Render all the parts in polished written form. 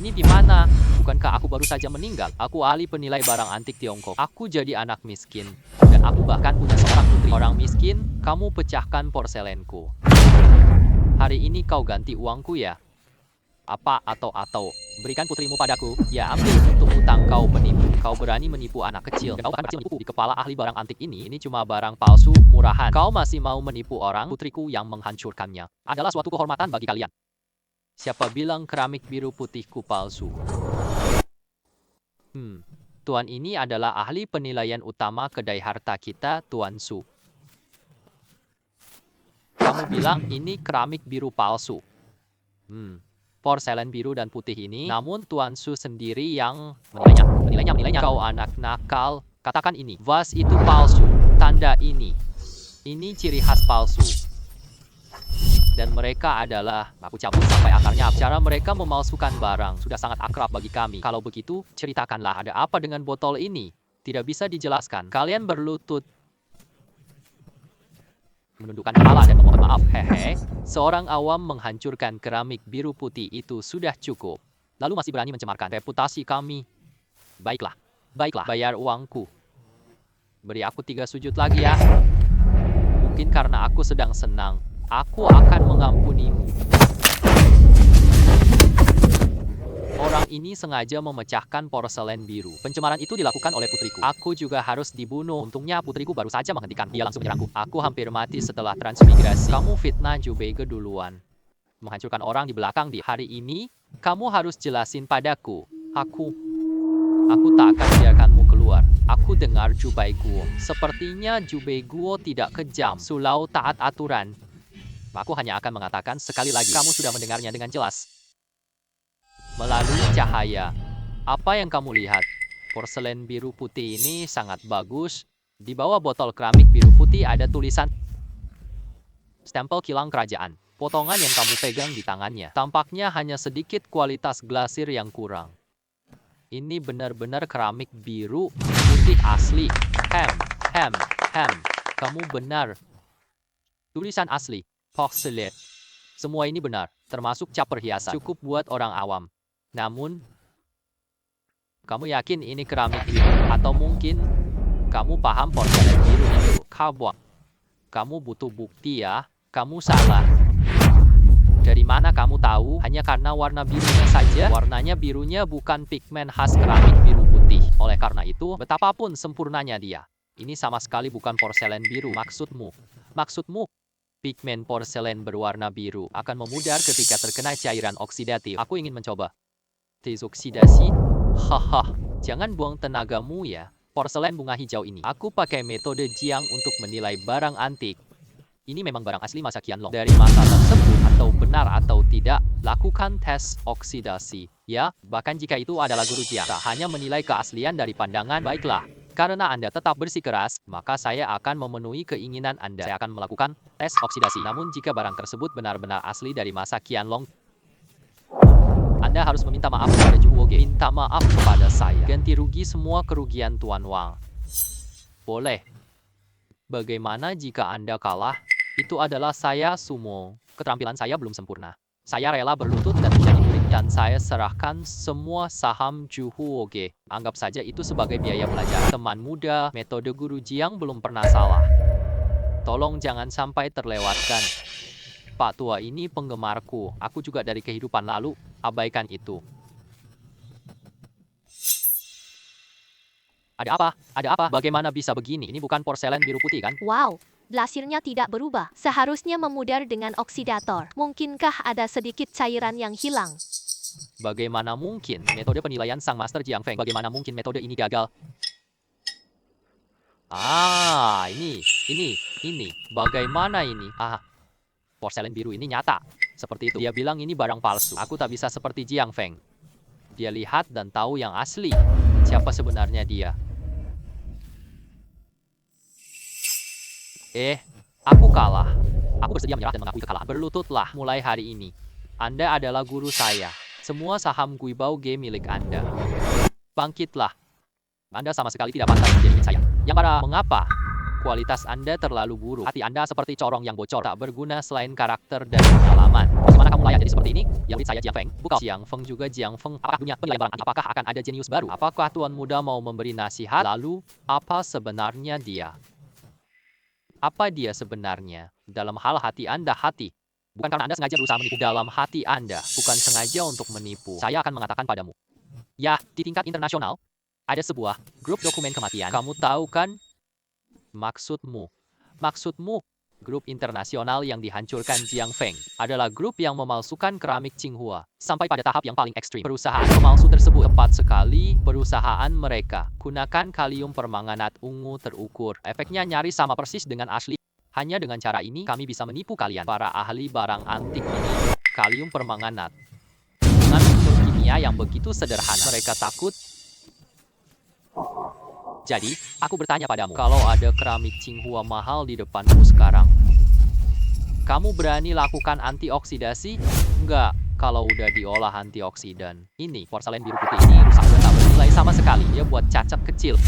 Ini gimana? Bukankah aku baru saja meninggal? Aku ahli penilai barang antik Tiongkok. Aku jadi anak miskin. Dan aku bahkan punya seorang putri. Orang miskin, kamu pecahkan porselenku. Hari ini kau ganti uangku ya? Apa atau berikan putrimu padaku. Ya, ambil untuk utang kau penipu. Kau berani menipu anak kecil. Dan kau bahkan berhasil menipu di kepala ahli barang antik ini. Ini cuma barang palsu murahan. Kau masih mau menipu orang? Putriku yang menghancurkannya adalah suatu kehormatan bagi kalian. Siapa bilang keramik biru putihku palsu? Tuan ini adalah ahli penilaian utama kedai harta kita, Tuan Su. Kamu bilang ini keramik biru palsu. Porselen biru dan putih ini, namun Tuan Su sendiri yang menilainya. Kau anak nakal, katakan ini. Vas itu palsu, tanda ini. Ini ciri khas palsu. Dan mereka adalah, aku cabut sampai akarnya. Cara mereka memalsukan barang sudah sangat akrab bagi kami. Kalau begitu, ceritakanlah ada apa dengan botol ini. Tidak bisa dijelaskan. Kalian berlutut, menundukkan kepala dan memohon maaf. Hehe, seorang awam menghancurkan keramik biru putih itu sudah cukup. Lalu masih berani mencemarkan reputasi kami. Baiklah, bayar uangku. Beri aku 3 sujud lagi ya. Mungkin karena aku sedang senang. Aku akan mengampunimu. Orang ini sengaja memecahkan porselen biru. Pencemaran itu dilakukan oleh putriku. Aku juga harus dibunuh. Untungnya putriku baru saja menghentikan. Dia langsung menyerangku. Aku hampir mati setelah transmigrasi. Kamu fitnah Jubege duluan. Menghancurkan orang di belakang di hari ini. Kamu harus jelasin padaku. Aku tak akan biarkanmu keluar. Aku dengar Jubaiguo. Sepertinya Jubaiguo tidak kejam. Sulau taat aturan. Aku hanya akan mengatakan sekali lagi. Kamu sudah mendengarnya dengan jelas. Melalui cahaya. Apa yang kamu lihat? Porselen biru putih ini sangat bagus. Di bawah botol keramik biru putih ada tulisan stempel kilang kerajaan. Potongan yang kamu pegang di tangannya. Tampaknya hanya sedikit kualitas glasir yang kurang. Ini benar-benar keramik biru putih asli. Kamu benar. Tulisan asli. Porselen. Semua ini benar, termasuk cap perhiasan. Cukup buat orang awam. Namun, kamu yakin ini keramik biru? Atau mungkin, kamu paham porselen biru itu? Kabok. Kamu butuh bukti ya? Kamu salah. Dari mana kamu tahu? Hanya karena warna birunya saja? Warnanya birunya bukan pigmen khas keramik biru putih. Oleh karena itu, betapapun sempurnanya dia. Ini sama sekali bukan porselen biru. Maksudmu? Pigmen porselen berwarna biru akan memudar ketika terkena cairan oksidatif. Aku ingin mencoba. Desoksidasi? Haha, jangan buang tenagamu ya. Porselen bunga hijau ini. Aku pakai metode Jiang untuk menilai barang antik. Ini memang barang asli masa Qianlong. Dari masa tersebut atau benar atau tidak, lakukan tes oksidasi. Ya, bahkan jika itu adalah guru Jiang. Tak hanya menilai keaslian dari pandangan, baiklah. Karena Anda tetap bersikeras, maka saya akan memenuhi keinginan Anda. Saya akan melakukan tes oksidasi. Namun jika barang tersebut benar-benar asli dari masa Qianlong, Anda harus meminta maaf kepada Juwoge. Minta maaf kepada saya. Ganti rugi semua kerugian Tuan Wang. Boleh. Bagaimana jika Anda kalah? Itu adalah saya sumo. Keterampilan saya belum sempurna. Saya rela berlutut dan menjadi murid, dan saya serahkan semua saham Juwoge. Anggap saja itu sebagai biaya belajar. Teman muda, metode guru Jiang belum pernah salah. Tolong jangan sampai terlewatkan. Pak tua ini penggemarku. Aku juga dari kehidupan lalu. Abaikan itu. Ada apa? Bagaimana bisa begini? Ini bukan porselen biru putih kan? Wow, glasirnya tidak berubah. Seharusnya memudar dengan oksidator. Mungkinkah ada sedikit cairan yang hilang? Bagaimana mungkin? Metode penilaian Sang Master Jiang Feng. Bagaimana mungkin metode ini gagal? Ini. Bagaimana ini? Porselen biru ini nyata. Seperti itu. Dia bilang ini barang palsu. Aku tak bisa seperti Jiang Feng. Dia lihat dan tahu yang asli. Siapa sebenarnya dia? Aku kalah. Aku bersedia menyerah dan mengakui kekalahan. Berlututlah mulai hari ini. Anda adalah guru saya. Semua saham Guibao Ge milik Anda. Bangkitlah. Anda sama sekali tidak pantas menjadi milik saya. Yang para mengapa? Kualitas Anda terlalu buruk. Hati Anda seperti corong yang bocor. Tak berguna selain karakter dan pengalaman. Bagaimana kamu kamu layak jadi seperti ini? Yang lead saya Jiang Feng. Bukan Jiang Feng juga Jiang Feng. Apakah dunia penilaian barang antik? Apakah akan ada jenius baru? Apakah Tuan Muda mau memberi nasihat? Lalu, apa sebenarnya dia? Apa dia sebenarnya? Dalam hal hati Anda hati. Bukan karena Anda sengaja berusaha menipu. Dalam hati Anda, bukan sengaja untuk menipu. Saya akan mengatakan padamu. Ya, di tingkat internasional, ada sebuah grup dokumen kematian. Kamu tahu kan? Maksudmu, grup internasional yang dihancurkan Jiang Feng adalah grup yang memalsukan keramik Qinghua sampai pada tahap yang paling ekstrim. Perusahaan pemalsu tersebut tepat sekali perusahaan mereka. Gunakan kalium permanganat ungu terukur. Efeknya nyaris sama persis dengan asli. Hanya dengan cara ini kami bisa menipu kalian. Para ahli barang antik ini, kalium permanganat. Dengan unsur kimia yang begitu sederhana, mereka takut. Jadi, aku bertanya padamu, kalau ada keramik Qinghua mahal di depanmu sekarang, kamu berani lakukan antioksidasi? Enggak, kalau udah diolah antioksidan. Ini, porselen biru putih ini rusak dan tak bernilai sama sekali. Dia buat cacat kecil.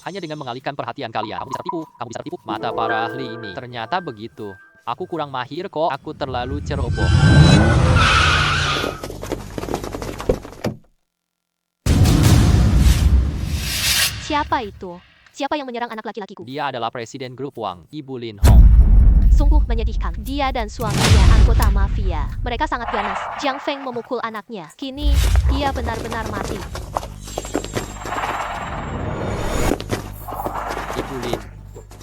Hanya dengan mengalihkan perhatian kalian, kamu bisa tertipu. Mata para ahli ini, ternyata begitu. Aku kurang mahir kok, aku terlalu ceroboh. Siapa itu? Siapa yang menyerang anak laki-lakiku? Dia adalah Presiden Grup Wang, Ibu Lin Hong. Sungguh menyedihkan. Dia dan suaminya anggota mafia. Mereka sangat ganas. Jiang Feng memukul anaknya. Kini, dia benar-benar mati. Ibu Lin,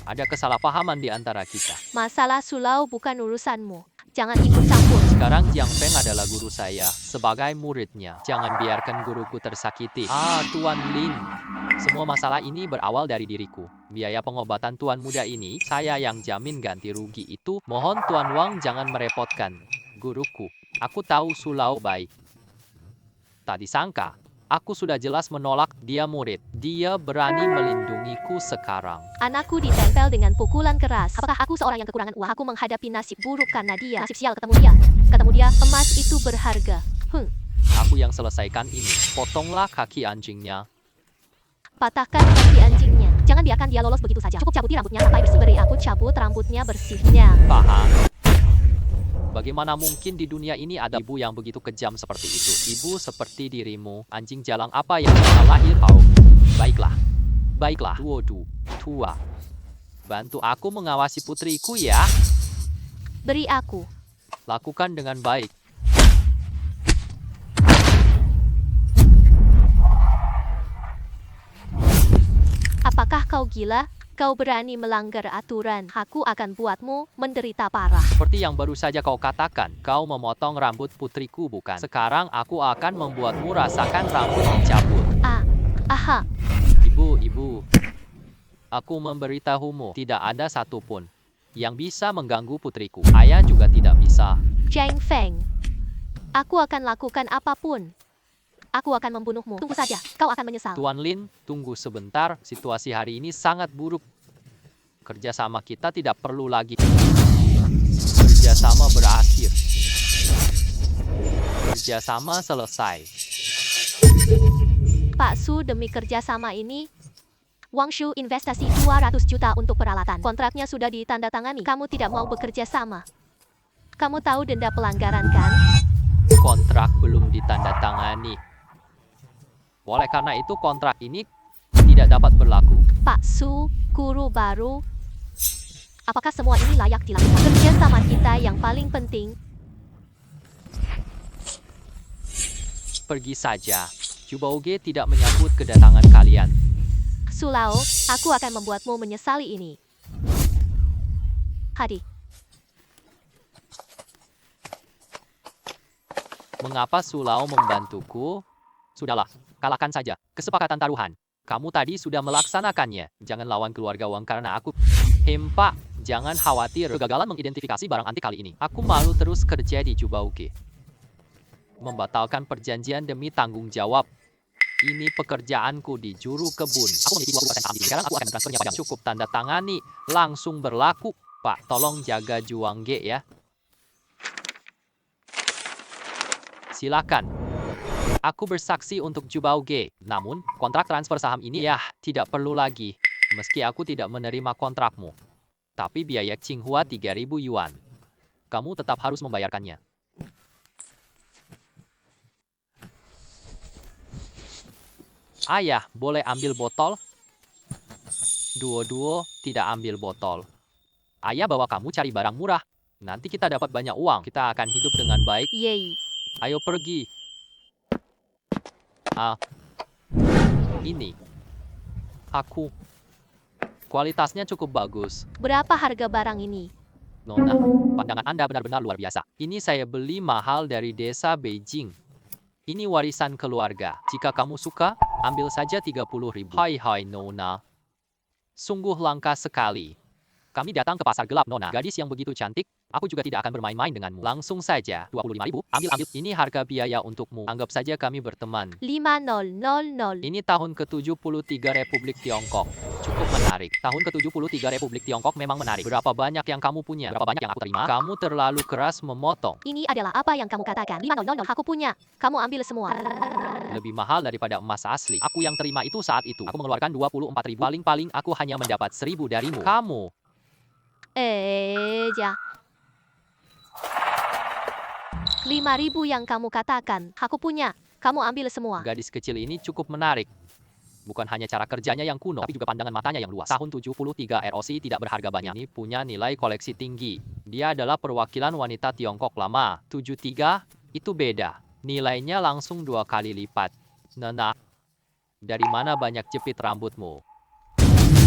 ada kesalahpahaman di antara kita. Masalah Sulau bukan urusanmu. Jangan ikut campur. Sekarang Jiang Feng adalah guru saya, sebagai muridnya. Jangan biarkan guruku tersakiti. Tuan Lin. Semua masalah ini berawal dari diriku. Biaya pengobatan Tuan Muda ini, saya yang jamin ganti rugi itu. Mohon Tuan Wang jangan merepotkan guruku. Aku tahu Sulau baik. Tak disangka, aku sudah jelas menolak dia murid. Dia berani melindungiku sekarang. Anakku ditempel dengan pukulan keras. Apakah aku seorang yang kekurangan uang? Aku menghadapi nasib buruk karena dia. Nasib sial, ketemu dia. Emas itu berharga. Aku yang selesaikan ini. Potonglah kaki anjingnya. Patahkan kaki anjingnya. Jangan biarkan dia lolos begitu saja. Cukup cabuti rambutnya sampai bersih. Beri aku cabut rambutnya bersihnya. Paham? Bagaimana mungkin di dunia ini ada ibu yang begitu kejam seperti itu? Ibu seperti dirimu, anjing jalang apa yang lahir kau? Baiklah, tua. Bantu aku mengawasi putriku ya. Beri aku. Lakukan dengan baik. Apakah kau gila? Kau berani melanggar aturan. Aku akan buatmu menderita parah. Seperti yang baru saja kau katakan, kau memotong rambut putriku bukan? Sekarang aku akan membuatmu rasakan rambut dicabut. Aha. Ibu. Aku memberitahumu, tidak ada satupun yang bisa mengganggu putriku. Ayah juga tidak bisa. Jiang Feng. Aku akan lakukan apapun. Aku akan membunuhmu. Tunggu saja, kau akan menyesal. Tuan Lin, tunggu sebentar. Situasi hari ini sangat buruk. Kerjasama kita tidak perlu lagi. Kerjasama berakhir. Kerjasama selesai. Pak Su, demi kerjasama ini, Wang Shu investasi 200 juta untuk peralatan. Kontraknya sudah ditandatangani. Kamu tidak mau bekerja sama. Kamu tahu denda pelanggaran kan? Kontrak belum ditandatangani. Oleh karena itu kontrak ini tidak dapat berlaku. Pak Su, guru baru. Apakah semua ini layak dilakukan? Kerjasama kita yang paling penting. Pergi saja. Jubauge tidak menyambut kedatangan kalian. Sulao, aku akan membuatmu menyesali ini. Hadi. Mengapa Sulao membantuku? Sudahlah, kalahkan saja. Kesepakatan taruhan. Kamu tadi sudah melaksanakannya. Jangan lawan keluarga Wang karena aku. Pak, jangan khawatir. Kegagalan mengidentifikasi barang antik kali ini. Aku malu terus kerja di Jubauge. Membatalkan perjanjian demi tanggung jawab. Ini pekerjaanku di juru kebun. Aku memiliki 20% saham. Sekarang aku akan mentransfernya padamu. Cukup tanda tangani. Langsung berlaku. Pak, tolong jaga Juangge ya. Silakan. Aku bersaksi untuk Jubauge. Namun, kontrak transfer saham ini tidak perlu lagi. Meski aku tidak menerima kontrakmu. Tapi biaya Qinghua 3.000 yuan. kamu tetap harus membayarkannya. Ayah, boleh ambil botol? Duo-duo, tidak ambil botol. Ayah bawa kamu cari barang murah. Nanti kita dapat banyak uang. Kita akan hidup dengan baik. Yeay. Ayo pergi. Ah, ini. Aku. Kualitasnya cukup bagus. Berapa harga barang ini? Nona, pandangan Anda benar-benar luar biasa. Ini saya beli mahal dari desa Beijing. Ini warisan keluarga. Jika kamu suka, ambil saja 30.000. Hai Nona. Sungguh langka sekali. Kami datang ke pasar gelap, Nona. Gadis yang begitu cantik, aku juga tidak akan bermain-main denganmu. Langsung saja, 25.000. Ambil. Ini harga biaya untukmu. Anggap saja kami berteman. 5000. Ini tahun ke-73 Republik Tiongkok. Cukup menarik. Tahun ke-73 Republik Tiongkok memang menarik. Berapa banyak yang kamu punya? Berapa banyak yang aku terima? Kamu terlalu keras memotong. Ini adalah apa yang kamu katakan. 5000. Aku punya. Kamu ambil semua. Lebih mahal daripada emas asli. Aku yang terima itu saat itu. Aku mengeluarkan 24.000. Paling-paling aku hanya mendapat 1.000 darimu. Kamu. Ya. 5000 yang kamu katakan. Aku punya. Kamu ambil semua. Gadis kecil ini cukup menarik. Bukan hanya cara kerjanya yang kuno, tapi juga pandangan matanya yang luas. Tahun 73 ROC tidak berharga banyak. Ini punya nilai koleksi tinggi. Dia adalah perwakilan wanita Tiongkok lama. 73 itu beda. Nilainya langsung 2 kali lipat. Nona, dari mana banyak jepit rambutmu?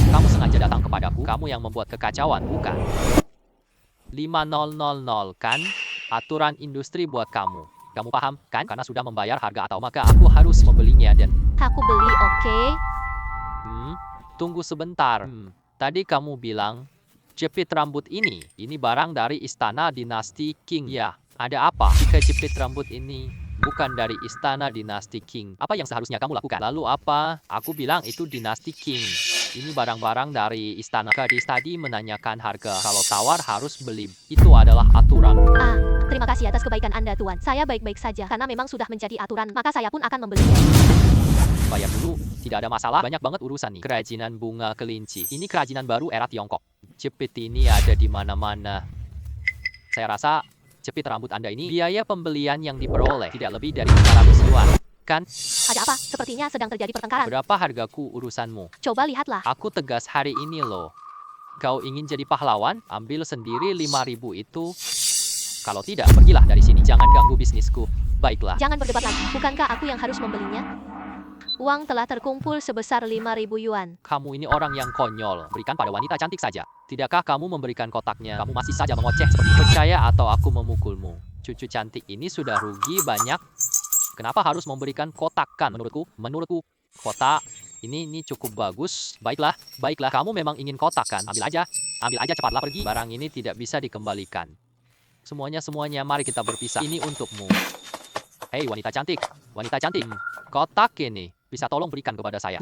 Kamu sengaja datang kepadaku, kamu yang membuat kekacauan, bukan? 5000 kan? Aturan industri buat kamu. Kamu paham, kan? Karena sudah membayar harga atau maka aku harus membelinya dan... Aku beli, oke? Tunggu sebentar. Tadi kamu bilang, jepit rambut ini barang dari istana dinasti Qing. Ya, ada apa? Jika jepit rambut ini bukan dari istana dinasti Qing, apa yang seharusnya kamu lakukan? Lalu apa? Aku bilang itu dinasti Qing. Ini barang-barang dari istana. Gadis tadi menanyakan harga. Kalau tawar harus beli. Itu adalah aturan. Terima kasih atas kebaikan Anda, Tuan. Saya baik-baik saja. Karena memang sudah menjadi aturan, maka saya pun akan membelinya. Bayar dulu. Tidak ada masalah. Banyak banget urusan nih. Kerajinan bunga kelinci. Ini kerajinan baru era Tiongkok. Jepit ini ada di mana-mana. Saya rasa jepit rambut Anda ini biaya pembelian yang diperoleh tidak lebih dari 500 yuan. Kan? Ada apa? Sepertinya sedang terjadi pertengkaran. Berapa hargaku urusanmu? Coba lihatlah. Aku tegas hari ini loh. Kau ingin jadi pahlawan? Ambil sendiri 5.000 itu. Kalau tidak, pergilah dari sini. Jangan ganggu bisnisku. Baiklah. Jangan berdebat lagi. Bukankah aku yang harus membelinya? Uang telah terkumpul sebesar 5.000 yuan. Kamu ini orang yang konyol. Berikan pada wanita cantik saja. Tidakkah kamu memberikan kotaknya? Kamu masih saja mengoceh seperti itu. Percaya atau aku memukulmu. Cucu cantik ini sudah rugi banyak. Kenapa harus memberikan kotakan? Menurutku, kotak ini cukup bagus. Baiklah, kamu memang ingin kotakan. Ambil aja, cepatlah pergi. Barang ini tidak bisa dikembalikan. Semuanya, mari kita berpisah. Ini untukmu. Hei, wanita cantik. Kotak ini, bisa tolong berikan kepada saya.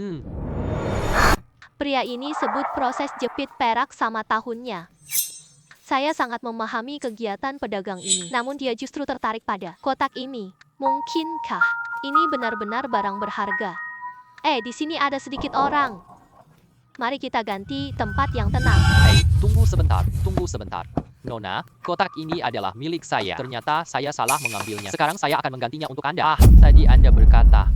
Pria ini sebut proses jepit perak sama tahunnya. Saya sangat memahami kegiatan pedagang ini. Namun dia justru tertarik pada kotak ini. Mungkinkah ini benar-benar barang berharga? Di sini ada sedikit orang. Mari kita ganti tempat yang tenang. Hei, tunggu sebentar. Nona, kotak ini adalah milik saya. Ternyata saya salah mengambilnya. Sekarang saya akan menggantinya untuk Anda. Tadi Anda berkata,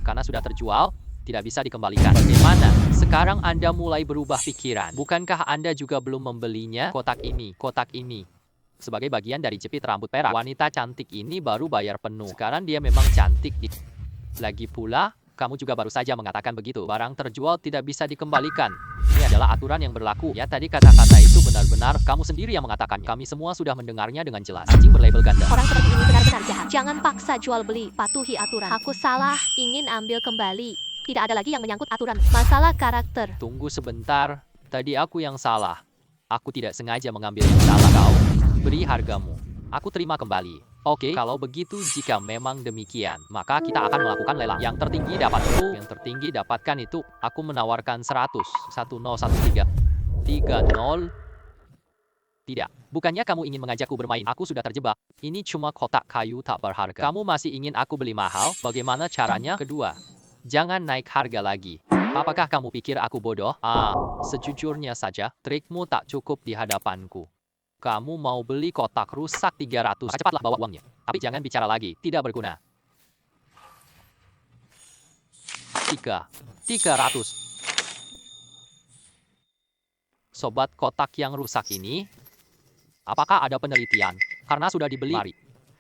karena sudah terjual, tidak bisa dikembalikan. Bagaimana? Sekarang Anda mulai berubah pikiran. Bukankah Anda juga belum membelinya? Kotak ini. Sebagai bagian dari jepit rambut perak. Wanita cantik ini baru bayar penuh. Sekarang dia memang cantik. Lagi pula, kamu juga baru saja mengatakan begitu. Barang terjual tidak bisa dikembalikan. Ini adalah aturan yang berlaku. Ya, tadi kata-kata itu benar-benar kamu sendiri yang mengatakan. Kami semua sudah mendengarnya dengan jelas. Anjing berlabel ganda. Orang seperti ini benar-benar jahat. Jangan paksa jual beli. Patuhi aturan. Aku salah. Ingin ambil kembali. Tidak ada lagi yang menyangkut aturan. Masalah karakter. Tunggu sebentar. Tadi aku yang salah. Aku tidak sengaja mengambil yang salah kau. Beri hargamu. Aku terima kembali. Oke, kalau begitu jika memang demikian, maka kita akan melakukan lelang. Yang tertinggi dapat itu. Yang tertinggi dapatkan itu. Aku menawarkan 100. 1013. 30. Tidak. Bukannya kamu ingin mengajakku bermain. Aku sudah terjebak. Ini cuma kotak kayu tak berharga. Kamu masih ingin aku beli mahal? Bagaimana caranya? Kedua, jangan naik harga lagi. Apakah kamu pikir aku bodoh? Sejujurnya saja, trikmu tak cukup di hadapanku. Kamu mau beli kotak rusak 300. Cepatlah bawa uangnya. Tapi jangan bicara lagi, tidak berguna. 300. Sobat kotak yang rusak ini, apakah ada penelitian? Karena sudah dibeli. Mari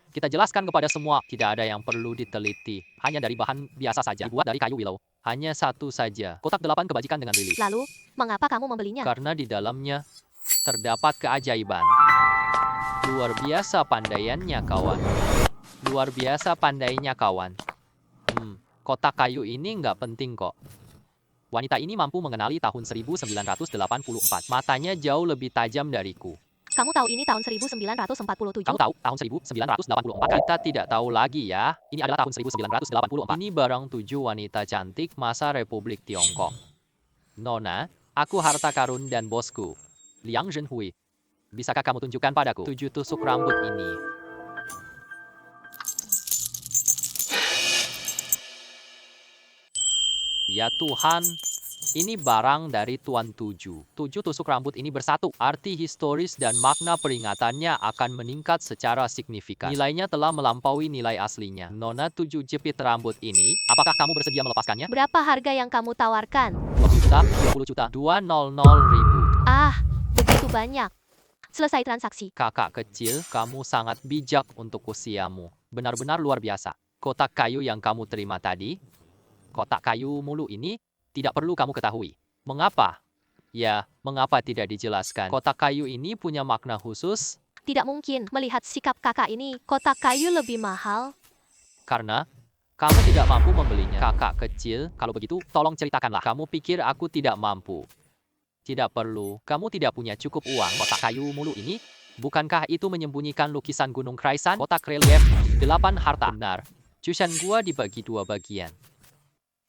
kita jelaskan kepada semua, tidak ada yang perlu diteliti. Hanya dari bahan biasa saja, dibuat dari kayu willow. Hanya satu saja. Kotak 8 kebajikan dengan lili. Lalu, mengapa kamu membelinya? Karena di dalamnya terdapat keajaiban. Luar biasa pandainya kawan. Luar biasa pandainya kawan. Kotak kayu ini nggak penting kok. Wanita ini mampu mengenali tahun 1984. Matanya jauh lebih tajam dariku. Kamu tahu ini tahun 1947? Kamu tahu tahun 1984? Kita tidak tahu lagi ya. Ini adalah tahun 1984. Ini barang 7 wanita cantik masa Republik Tiongkok. Nona, aku harta karun dan bosku. Liang Zhenhui. Bisakah kamu tunjukkan padaku 7 tusuk rambut ini? Ya Tuhan, ini barang dari Tuan 7. 7 tusuk rambut ini bersatu. Arti historis dan makna peringatannya akan meningkat secara signifikan. Nilainya telah melampaui nilai aslinya. Nona 7 jepit rambut ini, apakah kamu bersedia melepaskannya? Berapa harga yang kamu tawarkan? 10 juta, 20 juta, 200.000. Ah, begitu banyak. Selesai transaksi. Kakak kecil, kamu sangat bijak untuk usiamu. Benar-benar luar biasa. Kotak kayu yang kamu terima tadi, kotak kayu mulu ini, tidak perlu kamu ketahui. Mengapa? Ya, mengapa tidak dijelaskan? Kotak kayu ini punya makna khusus Tidak mungkin melihat sikap kakak ini. Kotak kayu lebih mahal. karena kamu tidak mampu membelinya. Kakak kecil, kalau begitu, tolong ceritakanlah. Kamu pikir aku tidak mampu? Tidak perlu. Kamu tidak punya cukup uang. Kotak kayu mulu ini, bukankah itu menyembunyikan lukisan Gunung Kraisan? Kotak relief, 8 harta. Benar. Cushan gua dibagi 2 bagian.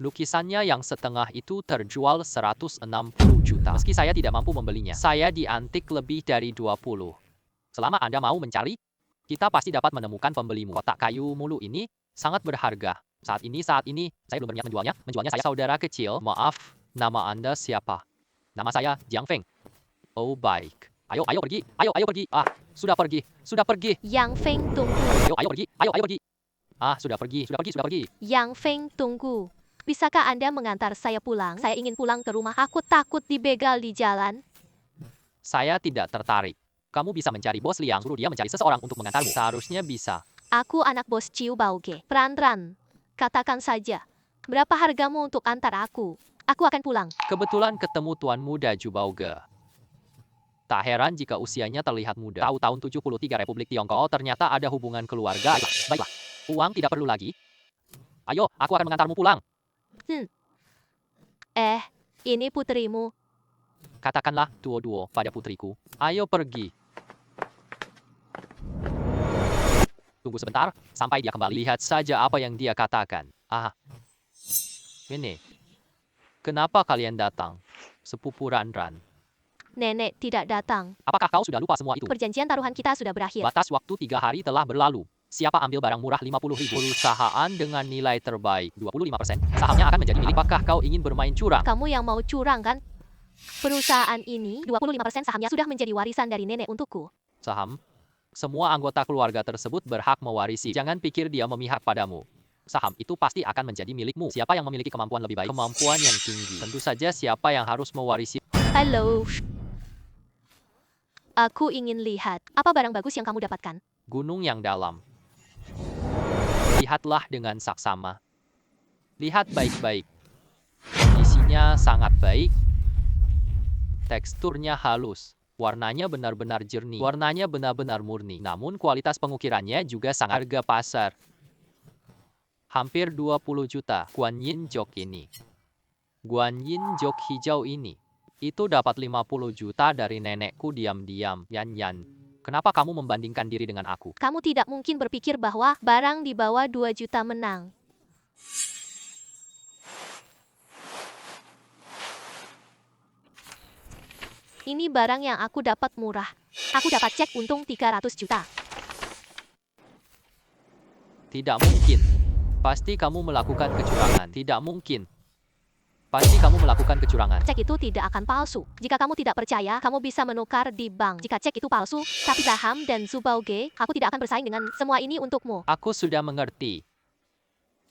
Lukisannya yang setengah itu terjual 160 juta. Meski saya tidak mampu membelinya, saya diantik lebih dari 20. Selama Anda mau mencari, kita pasti dapat menemukan pembelimu. Kotak kayu mulu ini sangat berharga. Saat ini, saya belum berniat menjualnya. Menjualnya saya saudara kecil. Maaf, nama Anda siapa? Nama saya Jiang Feng. Oh, baik. Ayo pergi. Ayo pergi. Ah, sudah pergi. Yang Feng, tunggu. Ayo pergi. Ah, sudah pergi. Yang Feng, tunggu. Bisakah Anda mengantar saya pulang? Saya ingin pulang ke rumah. Aku takut dibegal di jalan. Saya tidak tertarik. Kamu bisa mencari bos Liang, suruh dia mencari seseorang untuk mengantarmu. Seharusnya bisa. Aku anak bos Ciu Baoge. Peran-peran. Katakan saja. Berapa hargamu untuk antar aku? Aku akan pulang. Kebetulan ketemu Tuan Muda Jubauge. Tak heran jika usianya terlihat muda. Tahu tahun 73 Republik Tiongkok, ternyata ada hubungan keluarga. Baiklah. Uang tidak perlu lagi. Ayo, aku akan mengantarmu pulang. Ini putrimu. Katakanlah duo-duo pada putriku. Ayo pergi. Tunggu sebentar, sampai dia kembali. Lihat saja apa yang dia katakan. Ah, ini. Kenapa kalian datang? Sepupu Ranran. Nenek tidak datang. Apakah kau sudah lupa semua itu? Perjanjian taruhan kita sudah berakhir. Batas waktu 3 hari telah berlalu. Siapa ambil barang murah 50.000? Perusahaan dengan nilai terbaik 25%. Sahamnya akan menjadi milik. Apakah kau ingin bermain curang? Kamu yang mau curang kan? Perusahaan ini 25% sahamnya sudah menjadi warisan dari nenek untukku. Saham? Semua anggota keluarga tersebut berhak mewarisi. Jangan pikir dia memihak padamu. Saham itu pasti akan menjadi milikmu. Siapa yang memiliki kemampuan lebih baik? Kemampuan yang tinggi. Tentu saja siapa yang harus mewarisi. Halo. Aku ingin lihat. Apa barang bagus yang kamu dapatkan? Gunung yang dalam. Lihatlah dengan saksama. Lihat baik-baik. Isinya sangat baik. Teksturnya halus. Warnanya benar-benar jernih. Warnanya benar-benar murni. Namun kualitas pengukirannya juga sangat harga pasar. Hampir 20 juta. Guanyin jok ini. Guanyin jok hijau ini. Itu dapat 50 juta dari nenekku diam-diam. Yan. Kenapa kamu membandingkan diri dengan aku? Kamu tidak mungkin berpikir bahwa barang di bawah 2 juta menang. Ini barang yang aku dapat murah. Aku dapat cek untung 300 juta. Tidak mungkin. Pasti kamu melakukan kecurangan. Tidak mungkin. Pasti kamu melakukan kecurangan. Cek itu tidak akan palsu. Jika kamu tidak percaya, kamu bisa menukar di bank. Jika cek itu palsu, tapi Saham dan Zubauge, aku tidak akan bersaing dengan semua ini untukmu. Aku sudah mengerti.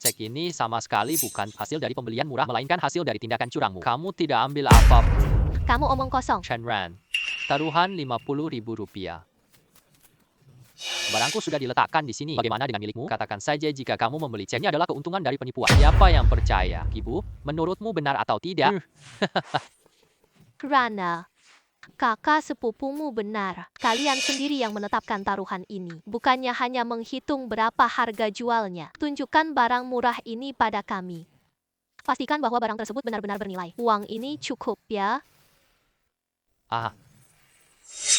Cek ini sama sekali bukan hasil dari pembelian murah, melainkan hasil dari tindakan curangmu. Kamu tidak ambil apapun. Kamu omong kosong. Shenran, taruhan Rp50.000. Barangku sudah diletakkan di sini. Bagaimana dengan milikmu? Katakan saja jika kamu membeli ceknya adalah keuntungan dari penipuan. Siapa yang percaya? Ibu, menurutmu benar atau tidak? Rana, kakak sepupumu benar. Kalian sendiri yang menetapkan taruhan ini. Bukannya hanya menghitung berapa harga jualnya. Tunjukkan barang murah ini pada kami. Pastikan bahwa barang tersebut benar-benar bernilai. Uang ini cukup ya.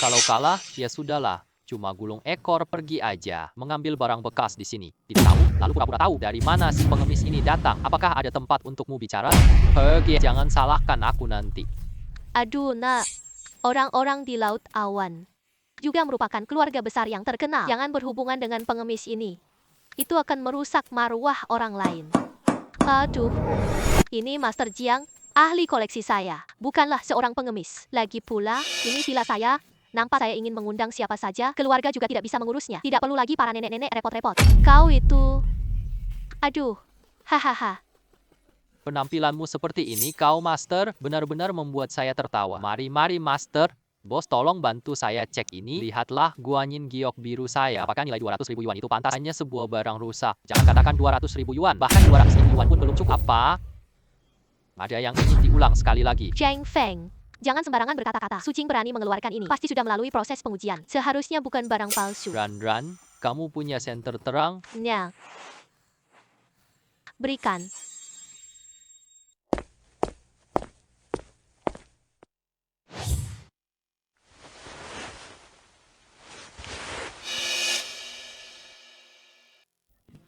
Kalau kalah, ya sudahlah. Cuma gulung ekor pergi aja, mengambil barang bekas di sini. Tidak tahu, lalu pura-pura tahu dari mana si pengemis ini datang. Apakah ada tempat untukmu bicara? Pergi, jangan salahkan aku nanti. Aduh nak, orang-orang di Laut Awan juga merupakan keluarga besar yang terkenal. Jangan berhubungan dengan pengemis ini. Itu akan merusak marwah orang lain. Aduh, ini Master Jiang, ahli koleksi saya. Bukanlah seorang pengemis. Lagi pula, ini villa saya. Nampak saya ingin mengundang siapa saja, keluarga juga tidak bisa mengurusnya. Tidak perlu lagi para nenek-nenek repot-repot. Kau itu... Aduh, hahaha. Penampilanmu seperti ini, kau Master, benar-benar membuat saya tertawa. Mari Master. Bos, tolong bantu saya cek ini. Lihatlah guanyin giok biru saya. Apakah nilai 200.000 yuan itu pantas? Hanya sebuah barang rusak. Jangan katakan 200.000 yuan. Bahkan 200.000 yuan pun belum cukup. Apa? Ada yang ingin diulang sekali lagi. Zhang Feng, jangan sembarangan berkata-kata. Su Jing berani mengeluarkan ini. Pasti sudah melalui proses pengujian. Seharusnya bukan barang palsu. Ran, kamu punya senter terang? Nya. Berikan.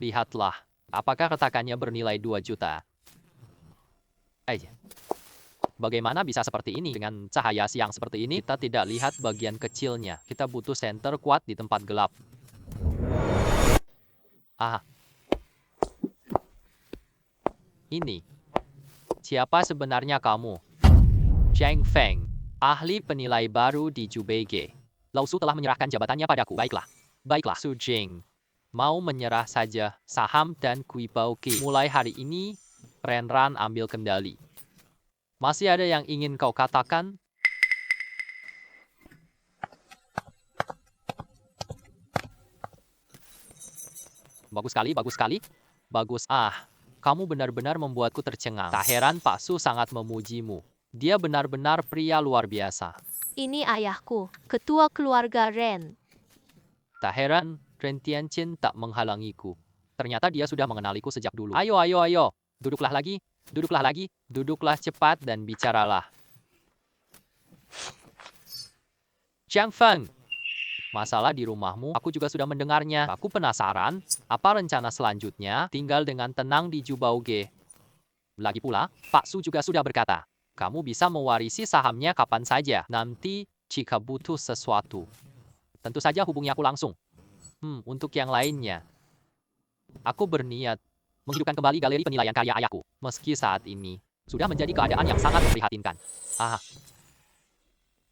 Lihatlah. Apakah retakannya bernilai 2 juta? Bagaimana bisa seperti ini? Dengan cahaya siang seperti ini, kita tidak lihat bagian kecilnya. Kita butuh senter kuat di tempat gelap. Ini. Siapa sebenarnya kamu? Zhang Feng, ahli penilai baru di Jubege. Lao Su telah menyerahkan jabatannya padaku. Baiklah, Su Jing. Mau menyerah saja saham dan Kui Bao Qi. Mulai hari ini, Renran ambil kendali. Masih ada yang ingin kau katakan? Bagus sekali. Bagus. Kamu benar-benar membuatku tercengang. Tak heran Pak Su sangat memujimu. Dia benar-benar pria luar biasa. Ini ayahku, ketua keluarga Ren. Tak heran Ren Tianqin tak menghalangiku. Ternyata dia sudah mengenaliku sejak dulu. Ayo. Duduklah lagi. Duduklah cepat dan bicaralah. Zhang Feng, masalah di rumahmu, aku juga sudah mendengarnya. Aku penasaran, apa rencana selanjutnya? Tinggal dengan tenang di Jubauge. Lagi pula, Pak Su juga sudah berkata, kamu bisa mewarisi sahamnya kapan saja. Nanti, jika butuh sesuatu. Tentu saja hubungi aku langsung. Untuk yang lainnya, aku berniat menghidupkan kembali galeri penilaian karya ayahku. Meski saat ini sudah menjadi keadaan yang sangat memprihatinkan.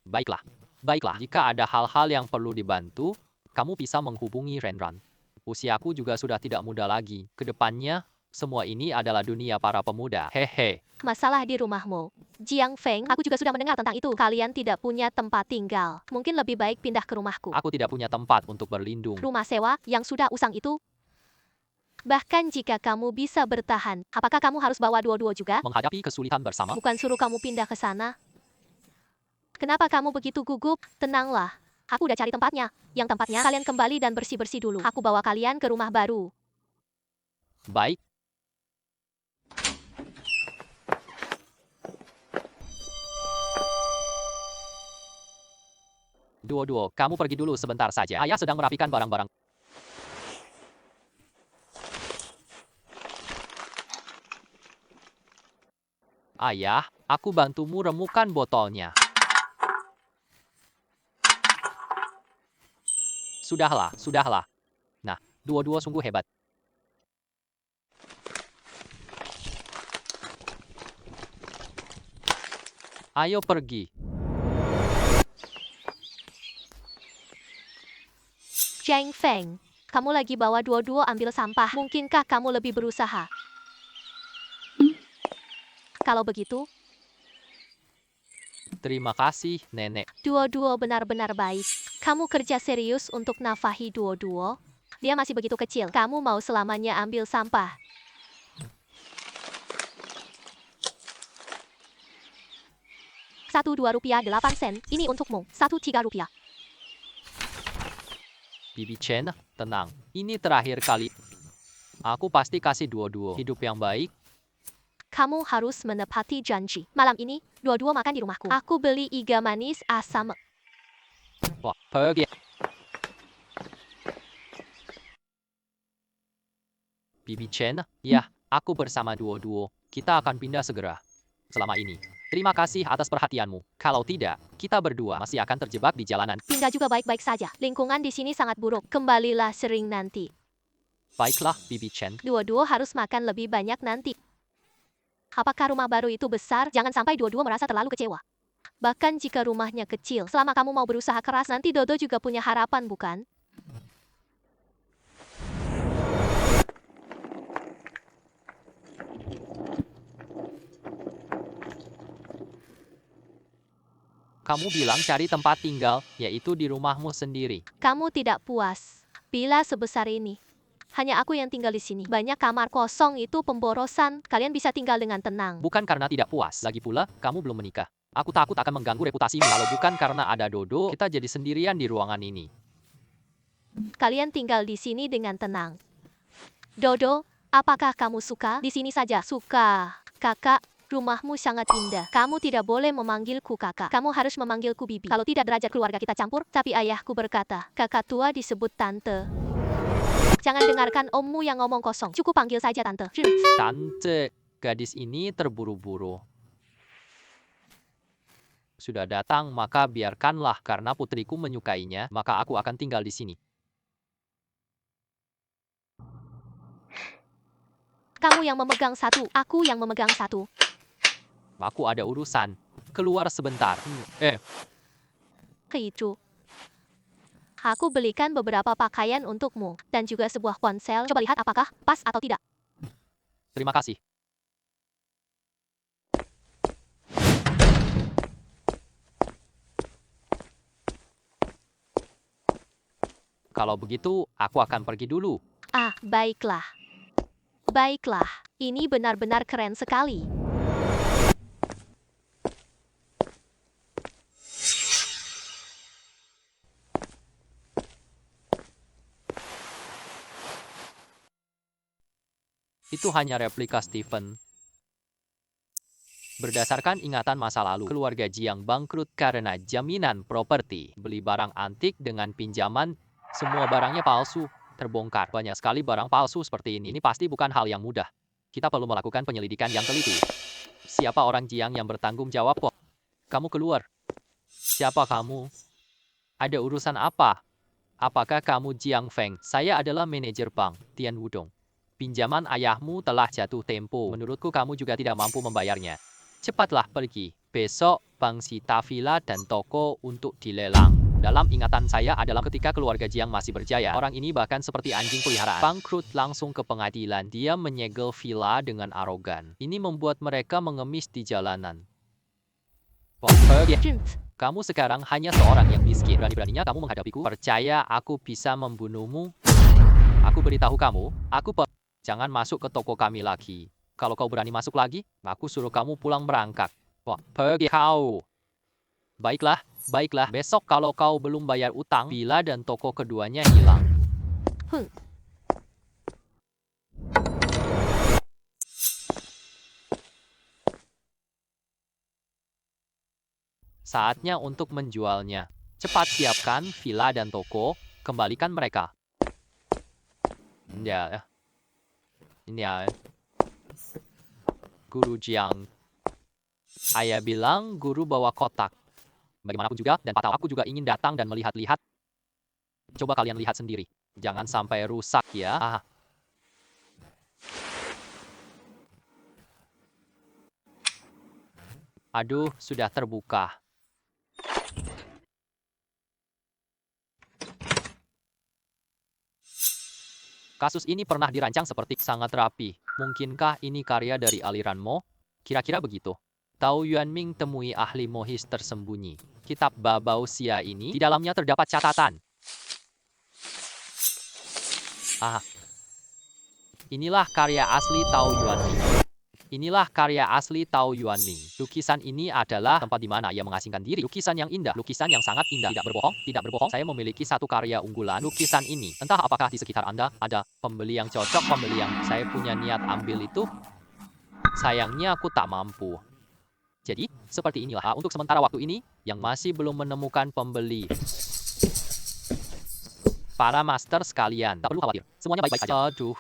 Baiklah, jika ada hal-hal yang perlu dibantu, kamu bisa menghubungi Renran. Usiaku juga sudah tidak muda lagi. Kedepannya, semua ini adalah dunia para pemuda. Hehe. Masalah di rumahmu. Jiang Feng, aku juga sudah mendengar tentang itu. Kalian tidak punya tempat tinggal. Mungkin lebih baik pindah ke rumahku. Aku tidak punya tempat untuk berlindung. Rumah sewa yang sudah usang itu. Bahkan jika kamu bisa bertahan, apakah kamu harus bawa dua-dua juga? Menghadapi kesulitan bersama. Bukan suruh kamu pindah ke sana. Kenapa kamu begitu gugup? Tenanglah. Aku udah cari tempatnya. Yang tempatnya kalian kembali dan bersih-bersih dulu. Aku bawa kalian ke rumah baru. Baik. Duo, kamu pergi dulu sebentar saja. Ayah sedang merapikan barang-barang. Ayah, aku bantumu remukan botolnya. Sudahlah. Nah, Duo sungguh hebat. Ayo pergi. Zhang Feng, kamu lagi bawa duo-duo ambil sampah. Mungkinkah kamu lebih berusaha? Kalau begitu, Terima kasih, Nenek. duo-duo benar-benar baik. Kamu kerja serius untuk nafahi duo-duo? Dia masih begitu kecil. Kamu mau selamanya ambil sampah? Rp1, 2, 8 sen. Ini untukmu. Rp1, 3. Bibi Chen, tenang. Ini terakhir kali. Aku pasti kasih duo-duo. Hidup yang baik. Kamu harus menepati janji. Malam ini, duo-duo makan di rumahku. Aku beli iga manis asam. Wah, pergi. Bibi Chen, ya, aku bersama duo-duo. Kita akan pindah segera. Selama ini, terima kasih atas perhatianmu. Kalau tidak, kita berdua masih akan terjebak di jalanan. Pindah juga baik-baik saja. Lingkungan di sini sangat buruk. Kembalilah sering nanti. Baiklah, Bibi Chen. Duo-duo harus makan lebih banyak nanti. Apakah rumah baru itu besar? Jangan sampai duo-duo merasa terlalu kecewa. Bahkan jika rumahnya kecil, selama kamu mau berusaha keras, nanti Dodo juga punya harapan, bukan? Kamu bilang cari tempat tinggal, yaitu di rumahmu sendiri. Kamu tidak puas. Bila sebesar ini. Hanya aku yang tinggal di sini. Banyak kamar kosong itu pemborosan. Kalian bisa tinggal dengan tenang. Bukan karena tidak puas. Lagi pula, kamu belum menikah. Aku takut akan mengganggu reputasimu. Kalau bukan karena ada Dodo, kita jadi sendirian di ruangan ini. Kalian tinggal di sini dengan tenang. Dodo, apakah kamu suka? Di sini saja. Suka. Kakak, rumahmu sangat indah. Kamu tidak boleh memanggilku kakak. Kamu harus memanggilku bibi. Kalau tidak derajat keluarga kita campur. Tapi ayahku berkata, kakak tua disebut tante. Jangan dengarkan ommu yang ngomong kosong. Cukup panggil saja tante. Tante, gadis ini terburu-buru. Sudah datang, maka biarkanlah. Karena putriku menyukainya, maka aku akan tinggal di sini. Kamu yang memegang satu. Aku yang memegang satu. Aku ada urusan. Keluar sebentar. Itu. Aku belikan beberapa pakaian untukmu. Dan juga sebuah ponsel. Coba lihat apakah pas atau tidak. Terima kasih. Kalau begitu, aku akan pergi dulu. Ah, baiklah. Baiklah. Ini benar-benar keren sekali. Itu hanya replika Stephen. Berdasarkan ingatan masa lalu, keluarga Jiang bangkrut karena jaminan properti. Beli barang antik dengan pinjaman, semua barangnya palsu, terbongkar. Banyak sekali barang palsu seperti ini. Ini pasti bukan hal yang mudah. Kita perlu melakukan penyelidikan yang teliti. Siapa orang Jiang yang bertanggung jawab? Kamu keluar. Siapa kamu? Ada urusan apa? Apakah kamu Jiang Feng? Saya adalah manajer bank, Tian Wudong. Pinjaman ayahmu telah jatuh tempo. Menurutku kamu juga tidak mampu membayarnya. Cepatlah pergi. Besok, Bank Sita Villa dan toko untuk dilelang. Dalam ingatan saya adalah ketika keluarga Jiang masih berjaya. Orang ini bahkan seperti anjing peliharaan. Bangkrut langsung ke pengadilan. Dia menyegel villa dengan arogan. Ini membuat mereka mengemis di jalanan. Pergi. Kamu sekarang hanya seorang yang miskin. Berani-beraninya kamu menghadapiku. Percaya aku bisa membunuhmu. Aku beritahu kamu, jangan masuk ke toko kami lagi. Kalau kau berani masuk lagi, aku suruh kamu pulang merangkak. Pergi kau. Baiklah, baiklah. Besok kalau kau belum bayar utang, villa dan toko keduanya hilang. Saatnya untuk menjualnya. Cepat siapkan villa dan toko, kembalikan mereka. Ya. Ini ya. Guru Jiang. Ayah bilang guru bawa kotak. Bagaimanapun juga, dan patah aku juga ingin datang dan melihat-lihat. Coba kalian lihat sendiri. Jangan sampai rusak ya. Aduh, sudah terbuka. Kasus ini pernah dirancang seperti sangat rapi. Mungkinkah ini karya dari aliran Mo? Kira-kira begitu. Tao Yuanming temui ahli Mohis tersembunyi. Kitab Babao Xia ini, di dalamnya terdapat catatan. Ah, inilah karya asli Tao Yuanming. Inilah karya asli Tao Yuanming. Lukisan ini adalah tempat di mana ia mengasingkan diri. Lukisan yang indah, lukisan yang sangat indah. Tidak berbohong, tidak berbohong. Saya memiliki satu karya unggulan lukisan ini. Entah apakah di sekitar Anda ada pembeli yang cocok, pembeli yang saya punya niat ambil itu. Sayangnya aku tak mampu. Jadi, seperti inilah untuk sementara waktu ini yang masih belum menemukan pembeli. Para master sekalian, tak perlu khawatir. Semuanya baik-baik saja. Aduh,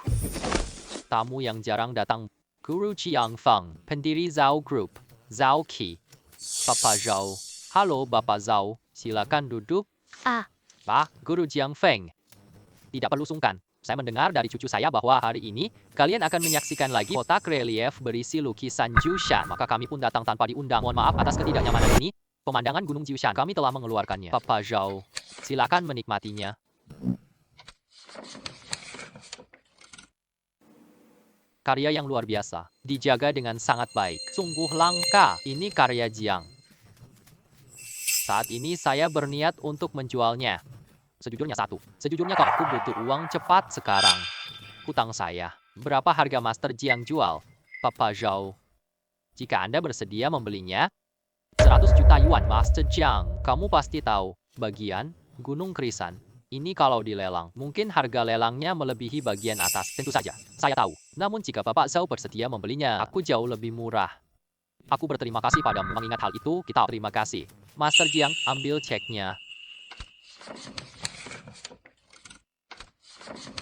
tamu yang jarang datang. Guru Chiang Feng, pendiri Zhao Group, Zhao Qi, Bapak Zhao. Halo Bapak Zhao, silakan duduk. Ah, Pak, Guru Jiang Feng. Tidak perlu sungkan. Saya mendengar dari cucu saya bahwa hari ini kalian akan menyaksikan lagi kotak relief berisi lukisan Jushan. Maka kami pun datang tanpa diundang. Mohon maaf atas ketidaknyamanan ini. Pemandangan Gunung Jushan, kami telah mengeluarkannya. Bapak Zhao, silakan menikmatinya. Karya yang luar biasa, dijaga dengan sangat baik. Sungguh langka, ini karya Jiang. Saat ini saya berniat untuk menjualnya. Sejujurnya kok, aku butuh uang cepat sekarang. Hutang saya. Berapa harga Master Jiang jual? Papa Zhao. Jika Anda bersedia membelinya, 100 juta yuan Master Jiang. Kamu pasti tahu, bagian Gunung Krisan. Ini kalau dilelang, mungkin harga lelangnya melebihi bagian atas. Tentu saja, saya tahu. Namun jika Bapak Zhao bersedia membelinya, aku jauh lebih murah. Aku berterima kasih padamu. Mengingat hal itu, kita terima kasih. Master Jiang, ambil ceknya.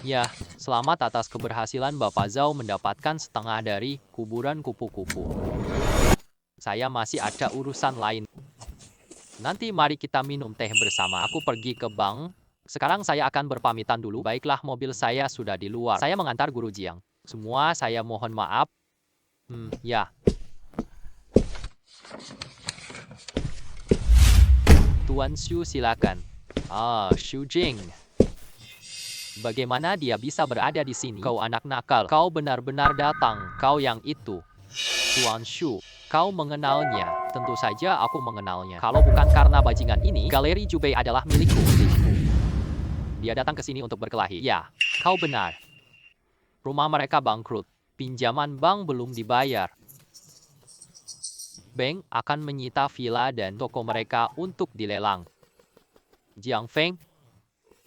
Ya, selamat atas keberhasilan Bapak Zhao mendapatkan setengah dari kuburan kupu-kupu. Saya masih ada urusan lain. Nanti mari kita minum teh bersama. Aku pergi ke bank. Sekarang saya akan berpamitan dulu. Baiklah, mobil saya sudah di luar. Saya mengantar Guru Jiang. Semua saya mohon maaf. Ya. Tuan Xu silakan. Xu Jing. Bagaimana dia bisa berada di sini? Kau anak nakal. Kau benar-benar datang. Kau yang itu. Tuan Xu. Kau mengenalnya. Tentu saja aku mengenalnya. Kalau bukan karena bajingan ini, Galeri Jubei adalah milikku. Dia datang ke sini untuk berkelahi. Ya, kau benar. Rumah mereka bangkrut. Pinjaman bank belum dibayar. Bank akan menyita villa dan toko mereka untuk dilelang. Jiang Feng,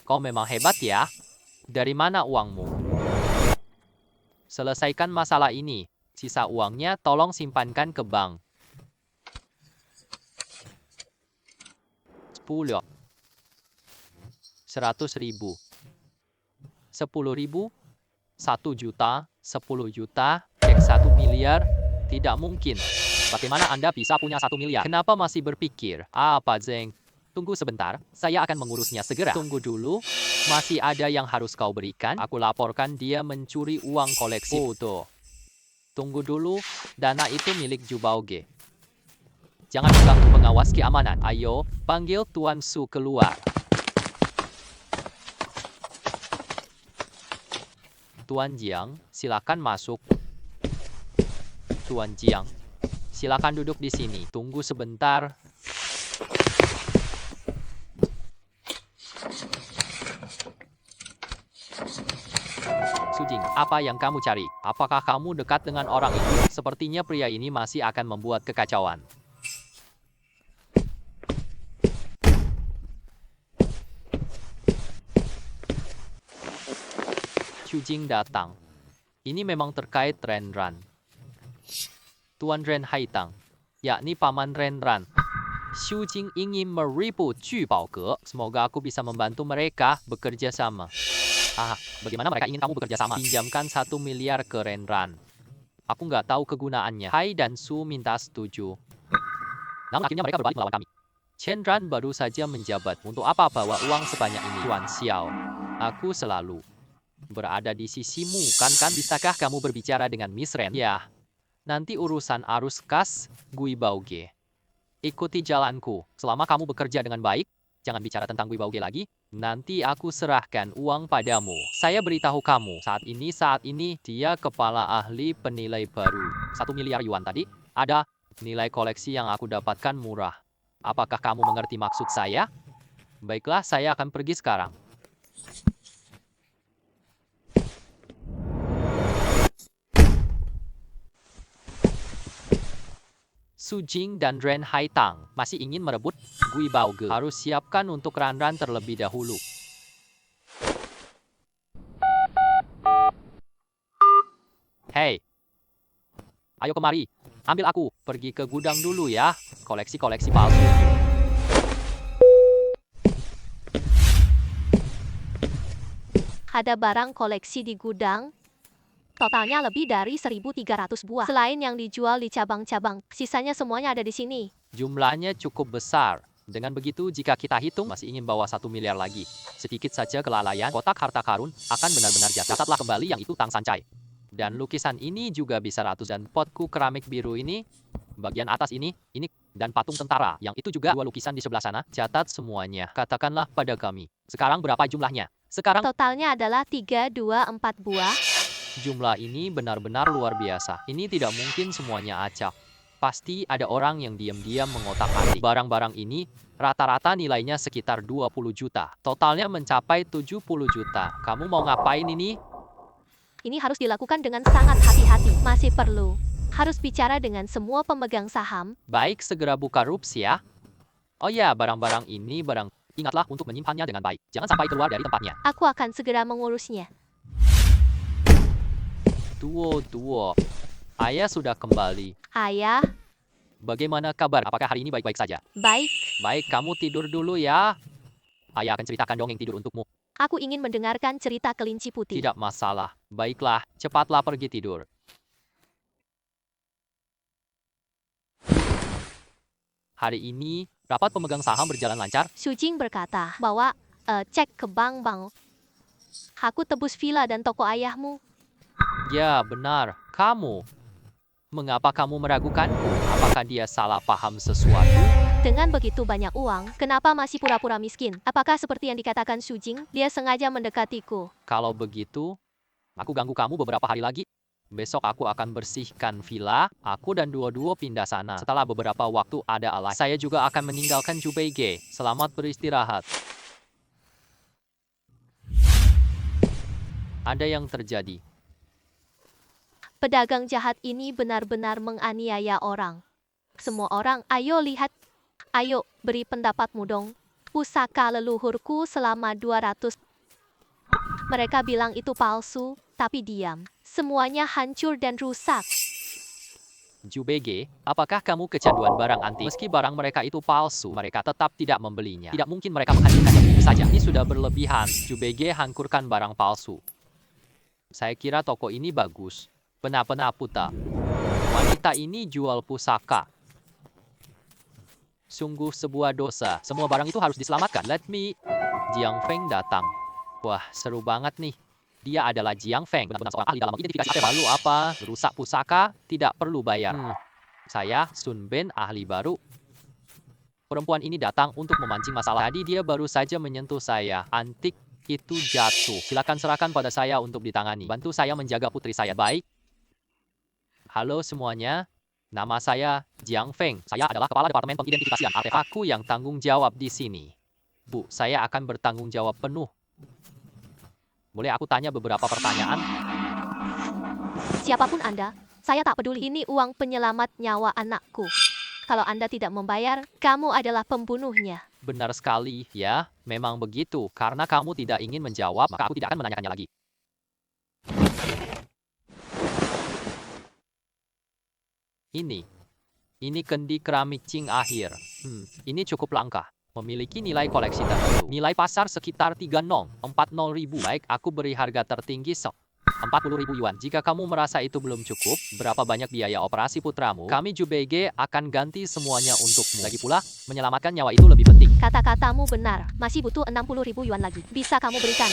kau memang hebat ya. Dari mana uangmu? Selesaikan masalah ini. Sisa uangnya tolong simpankan ke bank. 10. 100.000. 10.000. 1 juta. 10 juta. Cek 1 miliar. Tidak mungkin. Bagaimana Anda bisa punya 1 miliar? Kenapa masih berpikir? Apa Zeng? Tunggu sebentar. Saya akan mengurusnya segera. Tunggu dulu. Masih ada yang harus kau berikan. Aku laporkan dia mencuri uang koleksi. Tuh. Tunggu dulu. Dana itu milik Jubauge. Jangan mengganggu pengawas keamanan. Ayo, panggil Tuan Su keluar. Tuan Jiang, silakan masuk. Tuan Jiang, silakan duduk di sini. Tunggu sebentar. Sujing, apa yang kamu cari? Apakah kamu dekat dengan orang itu? Sepertinya pria ini masih akan membuat kekacauan. Sujing datang. Ini memang terkait Renran. Tuan Ren Haitang, yakni Paman Renran. Sujing ingin meripu Ju Baoge. Semoga aku bisa membantu mereka bekerja sama. Bagaimana mereka ingin kamu bekerja sama? Pinjamkan 1 miliar ke Renran. Aku nggak tahu kegunaannya. Hai dan Su minta setuju. Namun akhirnya mereka berbalik melawan kami. Chen Ran baru saja menjabat. Untuk apa bawa uang sebanyak ini? Tuan Xiao, aku selalu berada di sisimu. Kan, bisakah kamu berbicara dengan Miss Ren? Ya, Nanti urusan arus kas, Gui Bauge. Ikuti jalanku. Selama kamu bekerja dengan baik, jangan bicara tentang Gui Bauge lagi. Nanti aku serahkan uang padamu. Saya beritahu kamu, saat ini dia kepala ahli penilai baru. 1 miliar yuan tadi, ada nilai koleksi yang aku dapatkan murah. Apakah kamu mengerti maksud saya? Baiklah, saya akan pergi sekarang. Su Jing dan Ren Haitang masih ingin merebut Gui Baoge. Harus siapkan untuk Ran terlebih dahulu. Hei, ayo kemari. Ambil aku. Pergi ke gudang dulu ya. Koleksi-koleksi palsu. Ada barang koleksi di gudang. Totalnya lebih dari 1.300 buah. Selain yang dijual di cabang-cabang, sisanya semuanya ada di sini. Jumlahnya cukup besar. Dengan begitu, jika kita hitung, masih ingin bawa 1 miliar lagi. Sedikit saja kelalaian, kotak harta karun akan benar-benar jatuh. Catatlah kembali yang itu Tang Sancai. Dan lukisan ini juga bisa ratus. Dan potku keramik biru ini, bagian atas ini, dan patung tentara. Yang itu juga 2 lukisan di sebelah sana. Catat semuanya. Katakanlah pada kami. Sekarang berapa jumlahnya? Sekarang Totalnya adalah 324 buah. jumlah ini benar-benar luar biasa. Ini tidak mungkin semuanya acak. Pasti ada orang yang diam-diam mengotak-atik. Barang-barang ini rata-rata nilainya sekitar 20 juta. Totalnya mencapai 70 juta. Kamu mau ngapain ini? Ini harus dilakukan dengan sangat hati-hati. Masih perlu. Harus bicara dengan semua pemegang saham. Baik, segera buka rups ya. Oh ya, barang-barang ini Ingatlah untuk menyimpannya dengan baik. Jangan sampai keluar dari tempatnya. Aku akan segera mengurusnya. Duo. Ayah sudah kembali. Ayah, Bagaimana kabar? Apakah hari ini baik-baik saja? baik. Baik, kamu tidur dulu ya. Ayah akan ceritakan dongeng tidur untukmu. Aku ingin mendengarkan cerita kelinci putih. Tidak masalah. Baiklah, cepatlah pergi tidur. Hari ini, rapat pemegang saham berjalan lancar. Su Jing berkata bahwa cek ke bank. Aku tebus villa dan toko ayahmu. Ya, benar. Kamu. Mengapa kamu meragukanku? Apakah dia salah paham sesuatu? Dengan begitu banyak uang, kenapa masih pura-pura miskin? Apakah seperti yang dikatakan Su Jing, dia sengaja mendekatiku? Kalau begitu, aku ganggu kamu beberapa hari lagi. Besok aku akan bersihkan villa, aku dan Duo pindah sana. Setelah beberapa waktu ada alay, saya juga akan meninggalkan Jubeige. Selamat beristirahat. Ada yang terjadi. Pedagang jahat ini benar-benar menganiaya orang. Semua orang, ayo lihat. Ayo, beri pendapatmu dong. Pusaka leluhurku selama 200. Mereka bilang itu palsu, tapi diam. Semuanya hancur dan rusak. Jubeige, apakah kamu kecanduan barang antik? Meski barang mereka itu palsu, mereka tetap tidak membelinya. Tidak mungkin mereka menghancurkannya begitu saja. Ini sudah berlebihan. Jubeige hancurkan barang palsu. Saya kira toko ini bagus. Pena-pena puta. Wanita ini jual pusaka. Sungguh sebuah dosa. Semua barang itu harus diselamatkan. Let me. Jiang Feng datang. Wah, seru banget nih. Dia adalah Jiang Feng, benar-benar seorang ahli dalam mengidentifikasi. Lalu apa? Rusak pusaka, tidak perlu bayar. Saya, Sun Ben, ahli baru. Perempuan ini datang untuk memancing masalah. Tadi dia baru saja menyentuh saya. Antik itu jatuh. Silakan serahkan pada saya untuk ditangani. Bantu saya menjaga putri saya. Baik. Halo semuanya. Nama saya Jiang Feng. Saya adalah kepala departemen pengidentifikasian artefak. Aku yang tanggung jawab di sini. Bu, saya akan bertanggung jawab penuh. Boleh aku tanya beberapa pertanyaan? Siapapun Anda, saya tak peduli. Ini uang penyelamat nyawa anakku. Kalau Anda tidak membayar, kamu adalah pembunuhnya. Benar sekali, ya. Memang begitu. Karena kamu tidak ingin menjawab, maka aku tidak akan menanyakannya lagi. Ini kendi keramik Qing akhir. Ini cukup langka. Memiliki nilai koleksi tertentu. Nilai pasar sekitar 3040 ribu. Baik, aku beri harga tertinggi sok. 40.000 yuan. Jika kamu merasa itu belum cukup, berapa banyak biaya operasi putramu? Kami Jubege akan ganti semuanya untukmu. Lagi pula, menyelamatkan nyawa itu lebih penting. Kata-katamu benar. Masih butuh 60.000 yuan lagi. Bisa kamu berikan?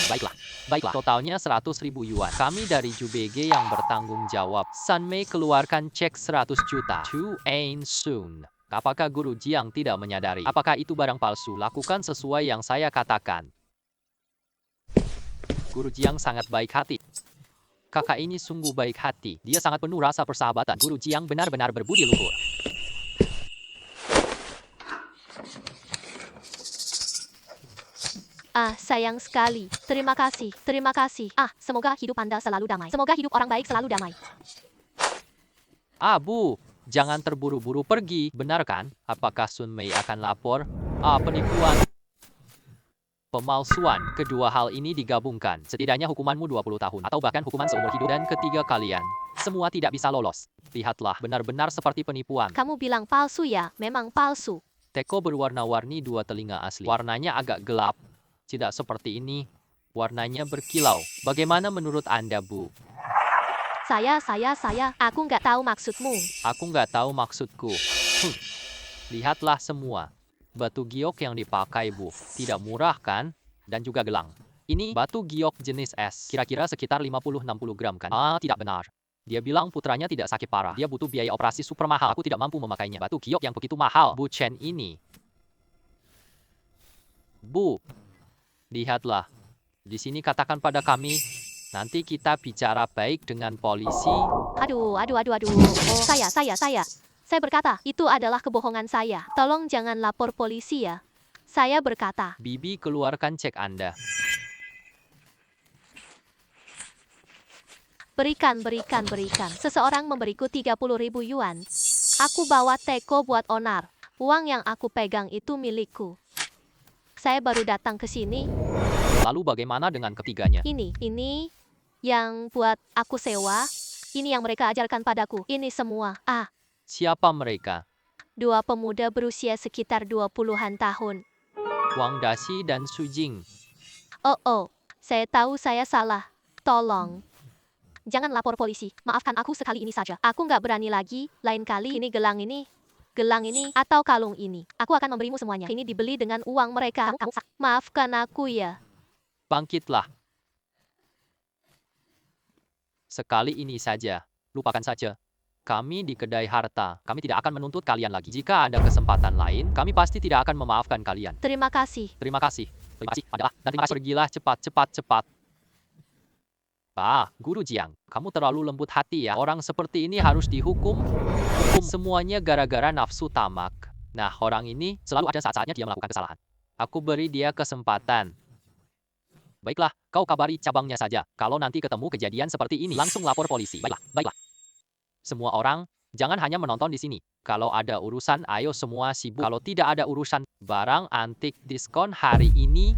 Baiklah. Totalnya 100.000 yuan. Kami dari Jubege yang bertanggung jawab. Sunmei keluarkan cek 100 juta. To Ain Sun. Apakah Guru Jiang tidak menyadari? Apakah itu barang palsu? Lakukan sesuai yang saya katakan. Guru Jiang sangat baik hati. Kakak ini sungguh baik hati. Dia sangat penuh rasa persahabatan. Guru Jiang benar-benar berbudi luhur. Ah, sayang sekali. Terima kasih. Terima kasih. Ah, semoga hidup Anda selalu damai. Semoga hidup orang baik selalu damai. Bu, jangan terburu-buru pergi. Benar kan? Apakah Sun Mei akan lapor? Penipuan. Pemalsuan. Kedua hal ini digabungkan. Setidaknya hukumanmu 20 tahun. Atau bahkan hukuman seumur hidup. Dan ketiga kalian. Semua tidak bisa lolos. Lihatlah, benar-benar seperti penipuan. Kamu bilang palsu ya? Memang palsu. Teko berwarna-warni 2 telinga asli. Warnanya agak gelap. Tidak seperti ini. Warnanya berkilau. Bagaimana menurut Anda, Bu? Saya. Aku nggak tahu maksudmu. Aku nggak tahu maksudku. Lihatlah semua. Batu giok yang dipakai, Bu. Tidak murah, kan? Dan juga gelang. Ini batu giok jenis es. Kira-kira sekitar 50-60 gram, kan? Tidak benar. Dia bilang putranya tidak sakit parah. Dia butuh biaya operasi super mahal. Aku tidak mampu memakainya. Batu giok yang begitu mahal. Bu Chen ini. Bu, lihatlah. Di sini katakan pada kami. Nanti kita bicara baik dengan polisi. Aduh. Oh, saya. Saya berkata, itu adalah kebohongan saya. Tolong jangan lapor polisi ya. Saya berkata. Bibi, keluarkan cek Anda. Berikan. Seseorang memberiku 30.000 yuan. Aku bawa teko buat onar. Uang yang aku pegang itu milikku. Saya baru datang ke sini. Lalu bagaimana dengan ketiganya? Ini yang buat aku sewa. Ini yang mereka ajarkan padaku. Ini semua. Siapa mereka? 2 pemuda berusia sekitar 20-an tahun. Wang Daxi dan Su Jing. Oh, saya tahu saya salah. Tolong. Jangan lapor polisi. Maafkan aku sekali ini saja. Aku nggak berani lagi. Lain kali ini gelang ini, atau kalung ini. Aku akan memberimu semuanya. Ini dibeli dengan uang mereka. Maafkan aku ya. Bangkitlah. Sekali ini saja. Lupakan saja. Kami di kedai harta. Kami tidak akan menuntut kalian lagi. Jika ada kesempatan lain, kami pasti tidak akan memaafkan kalian. Terima kasih. Terima kasih adalah dan terima kasih. Pergilah cepat. Guru Jiang, kamu terlalu lembut hati ya. Orang seperti ini harus dihukum. Semuanya gara-gara nafsu tamak. Nah, orang ini selalu ada saat-saatnya dia melakukan kesalahan. Aku beri dia kesempatan. Baiklah, kau kabari cabangnya saja. Kalau nanti ketemu kejadian seperti ini, langsung lapor polisi. Baiklah. Semua orang, jangan hanya menonton di sini. Kalau ada urusan, ayo semua sibuk. Kalau tidak ada urusan, barang antik diskon hari ini.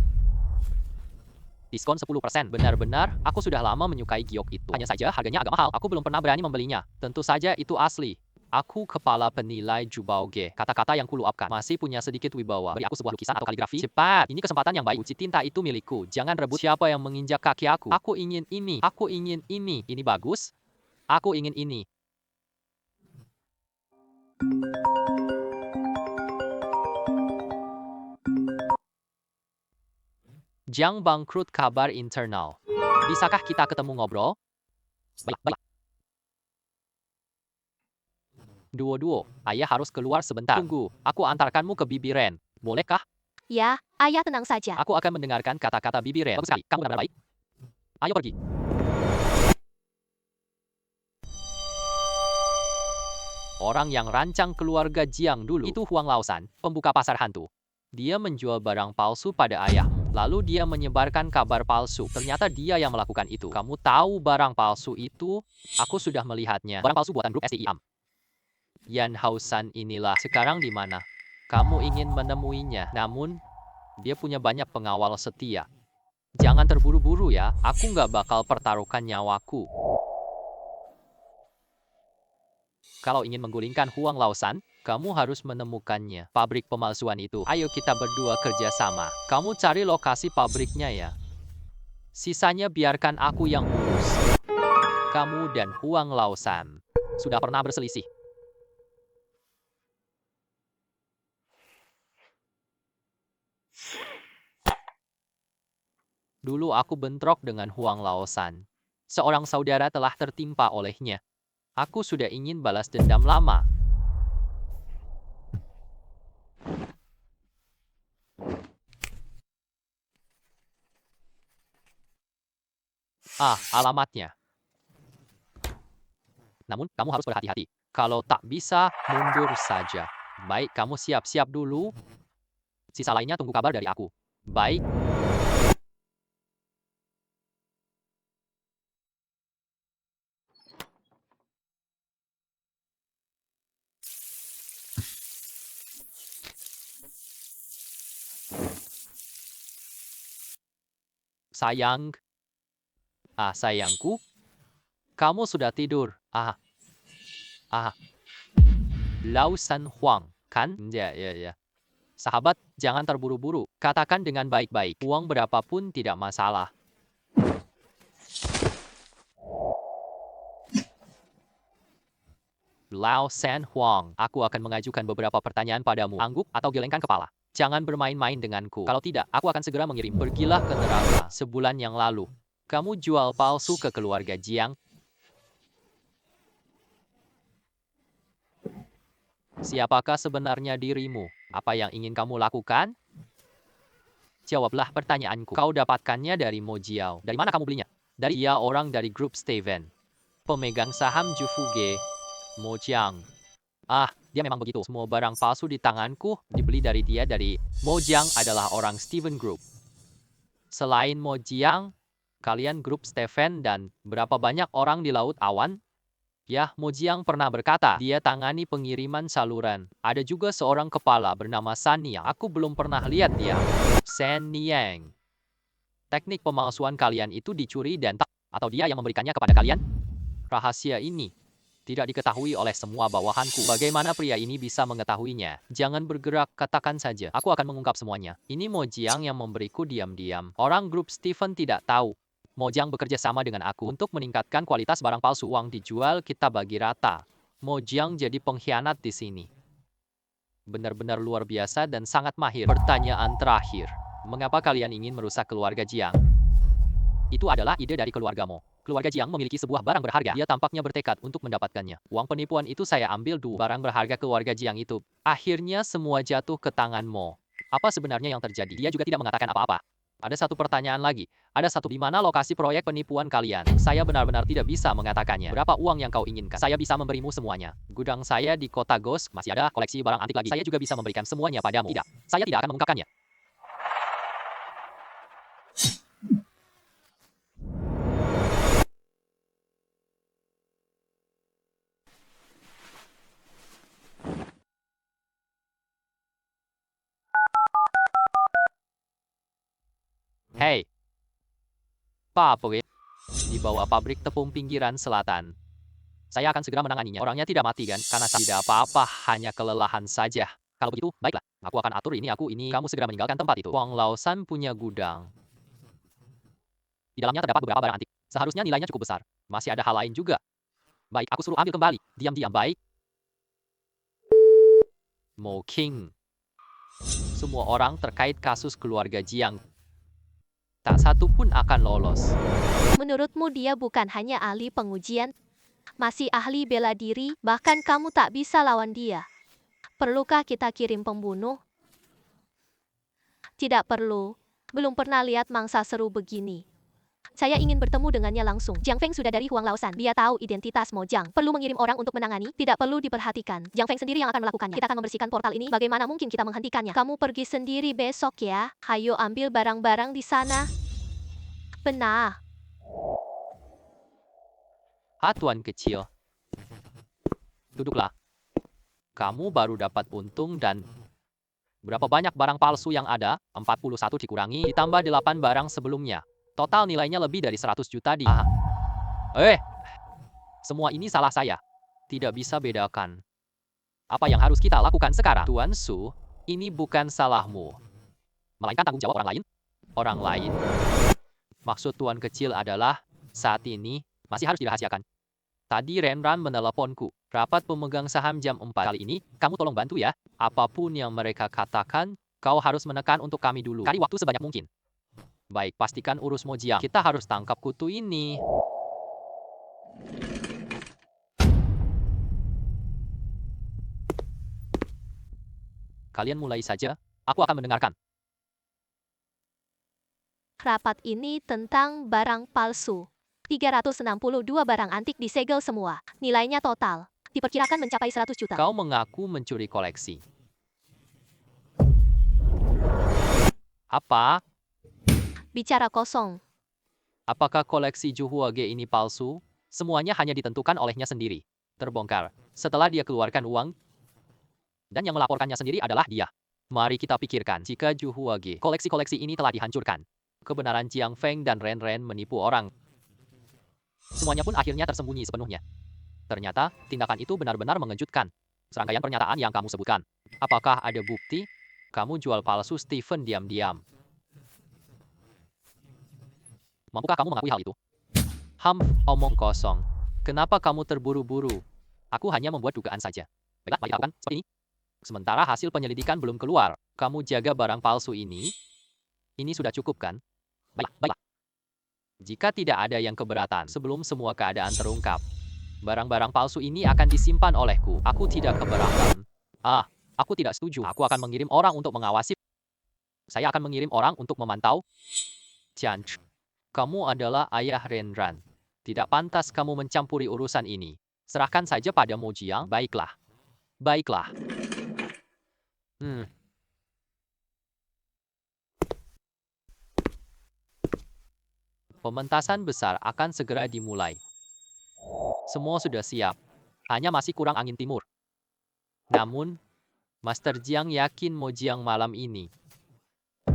Diskon 10%. Benar-benar, aku sudah lama menyukai giok itu. Hanya saja harganya agak mahal. Aku belum pernah berani membelinya. Tentu saja itu asli. Aku kepala penilai Jubauge. Kata-kata yang kuluapkan. Masih punya sedikit wibawa. Beri aku sebuah lukisan atau kaligrafi. Cepat. Ini kesempatan yang baik. Uji tinta itu milikku. Jangan rebut siapa yang menginjak kaki aku. Aku ingin ini. Ini bagus. Aku ingin ini. Jiang bangkrut, kabar internal. Bisakah kita ketemu ngobrol? Baiklah. Duo, ayah harus keluar sebentar. Tunggu, aku antarkanmu ke Bibi Ren. Bolehkah? Ya, ayah tenang saja. Aku akan mendengarkan kata-kata Bibi Ren. Bagus sekali, kamu benar-benar baik. Ayo pergi. Orang yang rancang keluarga Jiang dulu itu Huang Laosan, pembuka pasar hantu. Dia menjual barang palsu pada ayahmu. Lalu dia menyebarkan kabar palsu. Ternyata dia yang melakukan itu. Kamu tahu barang palsu itu? Aku sudah melihatnya. Barang palsu buatan grup STIAM. Yan Haosan inilah. Sekarang di mana? Kamu ingin menemuinya. Namun, dia punya banyak pengawal setia. Jangan terburu-buru ya. Aku nggak bakal pertaruhkan nyawaku. Kalau ingin menggulingkan Huang Laosan, kamu harus menemukannya. Pabrik pemalsuan itu. Ayo kita berdua kerjasama. Kamu cari lokasi pabriknya ya. Sisanya biarkan aku yang urus. Kamu dan Huang Laosan sudah pernah berselisih. Dulu aku bentrok dengan Huang Laosan. Seorang saudara telah tertimpa olehnya. Aku sudah ingin balas dendam lama. Alamatnya. Namun, kamu harus berhati-hati. Kalau tak bisa, mundur saja. Baik, kamu siap-siap dulu. Sisa lainnya tunggu kabar dari aku. Baik. Sayang. Sayangku. Kamu sudah tidur. Laosan Huang, kan? Ya. Sahabat, jangan terburu-buru. Katakan dengan baik-baik. Uang berapapun tidak masalah. Laosan Huang, aku akan mengajukan beberapa pertanyaan padamu. Angguk atau gelengkan kepala. Jangan bermain-main denganku. Kalau tidak, aku akan segera mengirim. Pergilah ke neraka. Sebulan yang lalu, kamu jual palsu ke keluarga Jiang. Siapakah sebenarnya dirimu? Apa yang ingin kamu lakukan? Jawablah pertanyaanku. Kau dapatkannya dari Mo Jiao. Dari mana kamu belinya? Dari dia orang dari grup Steven. Pemegang saham Jufuge. Mo Jiang. Dia memang begitu. Semua barang palsu di tanganku dibeli dari dia. Dari Mo Jiang adalah orang Steven Group. Selain Mo Jiang, kalian grup Steven dan berapa banyak orang di Laut Awan? Ya, Mo Jiang pernah berkata, dia tangani pengiriman saluran. Ada juga seorang kepala bernama San Yang. Aku belum pernah lihat dia. San Yang. Teknik pemalsuan kalian itu dicuri dan atau dia yang memberikannya kepada kalian? Rahasia ini tidak diketahui oleh semua bawahanku. Bagaimana pria ini bisa mengetahuinya? Jangan bergerak, katakan saja. Aku akan mengungkap semuanya. Ini Mo Jiang yang memberiku diam-diam. Orang grup Steven tidak tahu. Mo Jiang bekerja sama dengan aku untuk meningkatkan kualitas barang palsu. Uang dijual, kita bagi rata. Mo Jiang jadi pengkhianat di sini. Benar-benar luar biasa dan sangat mahir. Pertanyaan terakhir. Mengapa kalian ingin merusak keluarga Jiang? Itu adalah ide dari keluarga Mo. Keluarga Jiang memiliki sebuah barang berharga. Dia tampaknya bertekad untuk mendapatkannya. Uang penipuan itu saya ambil barang berharga keluarga Jiang itu. Akhirnya semua jatuh ke tangan Mo. Apa sebenarnya yang terjadi? Dia juga tidak mengatakan apa-apa. Ada satu pertanyaan lagi. Ada satu di mana lokasi proyek penipuan kalian? Saya benar-benar tidak bisa mengatakannya. Berapa uang yang kau inginkan? Saya bisa memberimu semuanya. Gudang saya di kota Ghost masih ada koleksi barang antik lagi. Saya juga bisa memberikan semuanya padamu. Tidak, saya tidak akan mengungkapkannya. Hei, Pak Poe, di bawah pabrik tepung pinggiran selatan. Saya akan segera menanganinya. Orangnya tidak mati kan? Karena tidak apa-apa, hanya kelelahan saja. Kalau begitu, baiklah. Aku akan atur ini. Kamu segera meninggalkan tempat itu. Huang Laosan punya gudang. Di dalamnya terdapat beberapa barang antik. Seharusnya nilainya cukup besar. Masih ada hal lain juga. Baik, aku suruh ambil kembali. Diam-diam, baik. Mo King. Semua orang terkait kasus keluarga Jiang. Tak satu pun akan lolos. Menurutmu dia bukan hanya ahli pengujian, masih ahli bela diri, bahkan kamu tak bisa lawan dia. Perlukah kita kirim pembunuh? Tidak perlu. Belum pernah lihat mangsa seru begini. Saya ingin bertemu dengannya langsung. Jiang Feng sudah dari Huang Laosan. Dia tahu identitas Mo Jiang. Perlu mengirim orang untuk menangani? Tidak perlu diperhatikan. Jiang Feng sendiri yang akan melakukannya. Kita akan membersihkan portal ini. Bagaimana mungkin kita menghentikannya? Kamu pergi sendiri besok ya. Hayo ambil barang-barang di sana. Benar. Tuan kecil. Duduklah. Kamu baru dapat untung dan berapa banyak barang palsu yang ada? 41 dikurangi ditambah 8 barang sebelumnya. Total nilainya lebih dari 100 juta di... Semua ini salah saya. Tidak bisa bedakan. Apa yang harus kita lakukan sekarang? Tuan Su, ini bukan salahmu. Melainkan tanggung jawab orang lain. Orang lain. Maksud Tuan kecil adalah, saat ini, Masih harus dirahasiakan. Tadi Renran meneleponku. Rapat pemegang saham jam 4 kali ini, kamu tolong bantu ya. Apapun yang mereka katakan, kau harus menekan untuk kami dulu. Cari waktu sebanyak mungkin. Baik, pastikan urus Mojiang. Kita harus tangkap kutu ini. Kalian mulai saja, aku akan mendengarkan. Rapat ini tentang barang palsu. 362 barang antik disegel semua. Nilainya total diperkirakan mencapai 100 juta. Kau mengaku mencuri koleksi. Apa? Bicara kosong. Apakah koleksi Juhuage ini palsu? Semuanya hanya ditentukan olehnya sendiri. Terbongkar. Setelah dia keluarkan uang, dan yang melaporkannya sendiri adalah dia. Mari kita pikirkan, jika Juhuage, koleksi-koleksi ini telah dihancurkan. Kebenaran Jiang Feng dan Ren Ren menipu orang. Semuanya pun akhirnya tersembunyi sepenuhnya. Ternyata, tindakan itu benar-benar mengejutkan. Serangkaian pernyataan yang kamu sebutkan. Apakah ada bukti? Kamu jual palsu Stephen diam-diam. Mampukah kamu mengakui hal itu? Omong kosong. Kenapa kamu terburu-buru? Aku hanya membuat dugaan saja. Baiklah, mari lakukan seperti ini. Sementara hasil penyelidikan belum keluar, kamu jaga barang palsu ini. Ini sudah cukup kan? Baiklah. Jika tidak ada yang keberatan sebelum semua keadaan terungkap, barang-barang palsu ini akan disimpan olehku. Aku tidak keberatan. Aku tidak setuju. Aku akan mengirim orang untuk mengawasi. Saya akan mengirim orang untuk memantau. Jian, kamu adalah ayah Renran. Tidak pantas kamu mencampuri urusan ini. Serahkan saja pada Mojiang. Baiklah. Pementasan besar akan segera dimulai. Semua sudah siap. Hanya masih kurang angin timur. Namun, Master Jiang yakin Mojiang malam ini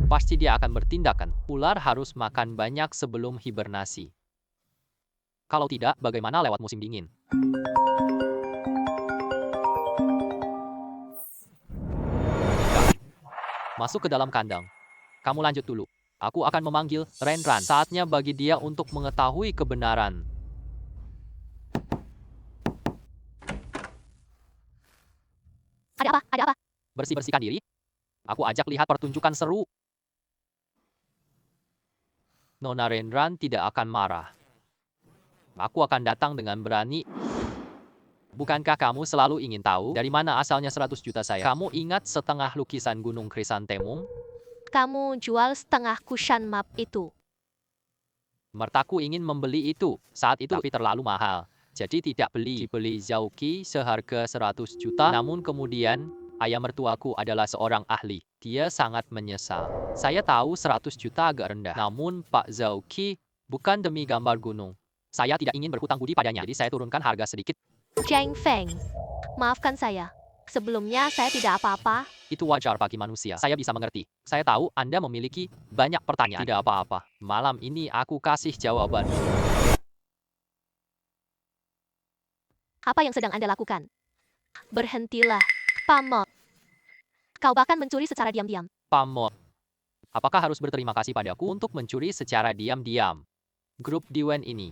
pasti dia akan bertindakan. Ular harus makan banyak sebelum hibernasi. Kalau tidak, bagaimana lewat musim dingin? Masuk ke dalam kandang. Kamu lanjut dulu. Aku akan memanggil Renran. Saatnya bagi dia untuk mengetahui kebenaran. Ada apa? Bersih-bersihkan diri. Aku ajak lihat pertunjukan seru. Nona Renran tidak akan marah. Aku akan datang dengan berani. Bukankah kamu selalu ingin tahu dari mana asalnya 100 juta saya? Kamu ingat setengah lukisan Gunung Krisantemum? Kamu jual setengah kushan map itu. Mertaku ingin membeli itu. Saat itu tapi terlalu mahal. Jadi tidak beli. Dibeli Zhao-Qi seharga 100 juta. Namun kemudian, ayah mertuaku adalah seorang ahli. Dia sangat menyesal. Saya tahu 100 juta agak rendah. Namun Pak Zhao-Qi bukan demi gambar gunung. Saya tidak ingin berhutang budi padanya. Jadi saya turunkan harga sedikit. Jiang Feng, maafkan saya. Sebelumnya saya tidak apa-apa. Itu wajar bagi manusia. Saya bisa mengerti. Saya tahu Anda memiliki banyak pertanyaan. Tidak apa-apa. Malam ini aku kasih jawaban. Apa yang sedang Anda lakukan? Berhentilah, Pamot. Kau bahkan mencuri secara diam-diam. Pamot. Apakah harus berterima kasih padaku untuk mencuri secara diam-diam? Grup Diwen ini.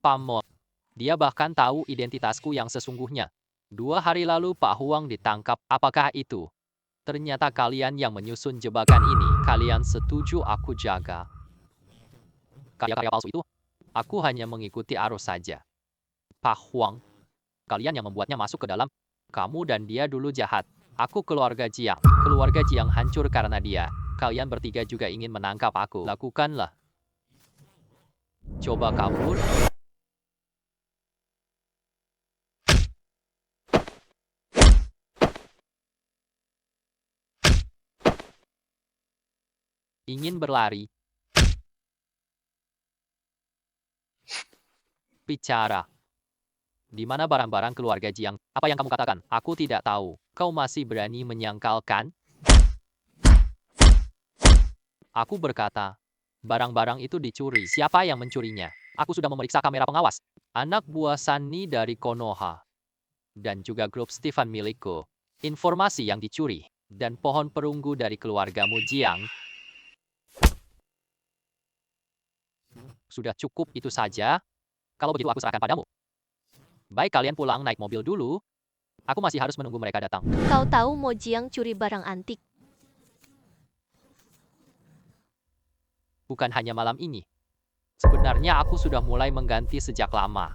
Pamot. Dia bahkan tahu identitasku yang sesungguhnya. 2 hari lalu Pak Huang ditangkap. Apakah itu? Ternyata kalian yang menyusun jebakan ini. Kalian setuju aku jaga. Karya-karya palsu itu, aku hanya mengikuti arus saja. Pak Huang, kalian yang membuatnya masuk ke dalam. Kamu dan dia dulu jahat. Aku keluarga Jiang. Keluarga Jiang hancur karena dia. Kalian bertiga juga ingin menangkap aku. Lakukanlah. Coba kabur. Ingin berlari. Bicara. Di mana barang-barang keluarga Jiang? Apa yang kamu katakan? Aku tidak tahu. Kau masih berani menyangkalkan? Aku berkata, barang-barang itu dicuri. Siapa yang mencurinya? Aku sudah memeriksa kamera pengawas. Anak buah Sunny dari Konoha. Dan juga grup Stefan milikku. Informasi yang dicuri. Dan pohon perunggu dari keluargamu Jiang. Sudah cukup itu saja. Kalau begitu aku serahkan padamu. Baik, kalian pulang naik mobil dulu. Aku masih harus menunggu mereka datang. Kau tahu Mo Jiang curi barang antik. Bukan hanya malam ini. Sebenarnya aku sudah mulai mengganti sejak lama.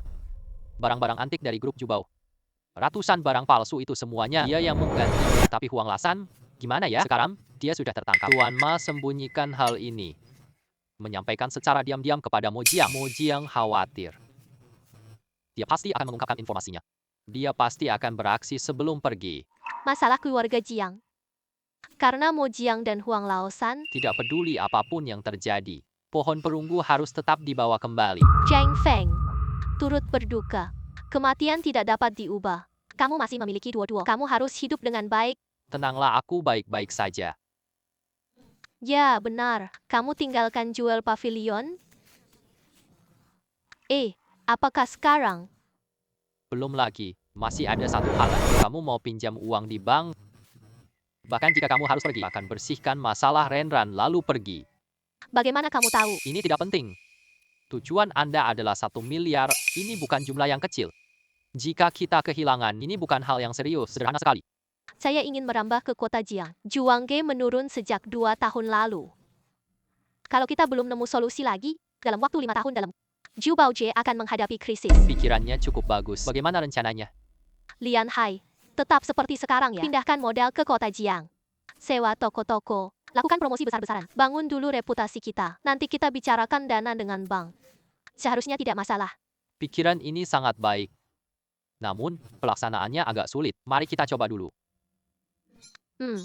Barang-barang antik dari grup Jubao. Ratusan barang palsu itu semuanya dia yang mengganti. Tapi Huang Lasan, gimana ya? Sekarang dia sudah tertangkap. Tuan Ma sembunyikan hal ini. Menyampaikan secara diam-diam kepada Mo Jiang. Mo Jiang khawatir. Dia pasti akan mengungkapkan informasinya. Dia pasti akan beraksi sebelum pergi. Masalah keluarga Jiang. Karena Mo Jiang dan Huang Laosan, Tidak peduli apapun yang terjadi. Pohon perunggu harus tetap dibawa kembali. Zhang Feng turut berduka. Kematian tidak dapat diubah. Kamu masih memiliki dua-dua. Kamu harus hidup dengan baik. Tenanglah, aku baik-baik saja. Ya, benar. Kamu tinggalkan Jewel Pavilion? Apakah sekarang? Belum lagi, masih ada satu hal lagi. Kamu mau pinjam uang di bank? Bahkan jika kamu harus pergi, akan bersihkan masalah Renran lalu pergi. Bagaimana kamu tahu? Ini tidak penting. Tujuan Anda adalah 1 miliar, ini bukan jumlah yang kecil. Jika kita kehilangan, ini bukan hal yang serius, sederhana sekali. Saya ingin merambah ke kota Jiang. Juangge menurun sejak 2 tahun lalu. Kalau kita belum nemu solusi lagi, dalam waktu 5 tahun dalam, Zhu Baojie akan menghadapi krisis. Pikirannya cukup bagus. Bagaimana rencananya? Lian Hai, tetap seperti sekarang ya. Pindahkan modal ke kota Jiang. Sewa toko-toko. Lakukan promosi besar-besaran. Bangun dulu reputasi kita. Nanti kita bicarakan dana dengan bank. Seharusnya tidak masalah. Pikiran ini sangat baik. Namun, pelaksanaannya agak sulit. Mari kita coba dulu.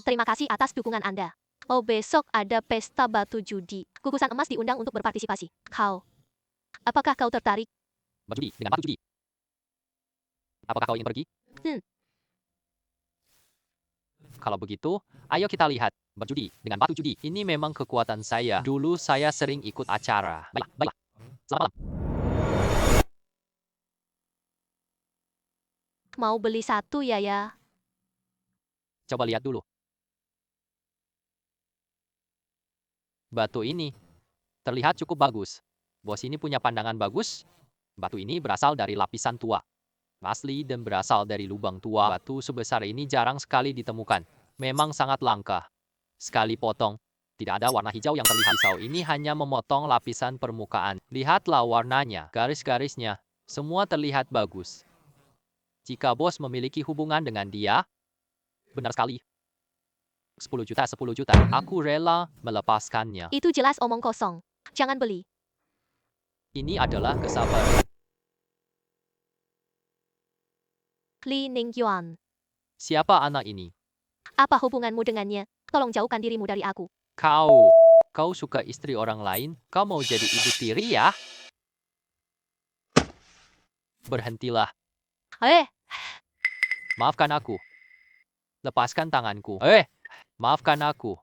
Terima kasih atas dukungan Anda. Oh, besok ada pesta batu judi. Gugusan emas diundang untuk berpartisipasi. Apakah kau tertarik? Berjudi dengan batu judi. Apakah kau ingin pergi? Kalau begitu, ayo kita lihat. Berjudi dengan batu judi. Ini memang kekuatan saya. Dulu saya sering ikut acara. Baiklah. Selamat malam. Mau beli satu ya? Coba lihat dulu. Batu ini terlihat cukup bagus. Bos ini punya pandangan bagus. Batu ini berasal dari lapisan tua. Asli dan berasal dari lubang tua. Batu sebesar ini jarang sekali ditemukan. Memang sangat langka. Sekali potong, tidak ada warna hijau yang terlihat. Pisau ini hanya memotong lapisan permukaan. Lihatlah warnanya, garis-garisnya. Semua terlihat bagus. Jika bos memiliki hubungan dengan dia, benar sekali. 10 juta. Aku rela melepaskannya. Itu jelas omong kosong. Jangan beli. Ini adalah kesabaran. Li Ningyuan. Siapa anak ini? Apa hubunganmu dengannya? Tolong jauhkan dirimu dari aku. Kau suka istri orang lain? Kau mau jadi ibu tiri ya? Berhentilah. Maafkan aku. Lepaskan tanganku. Maafkan aku.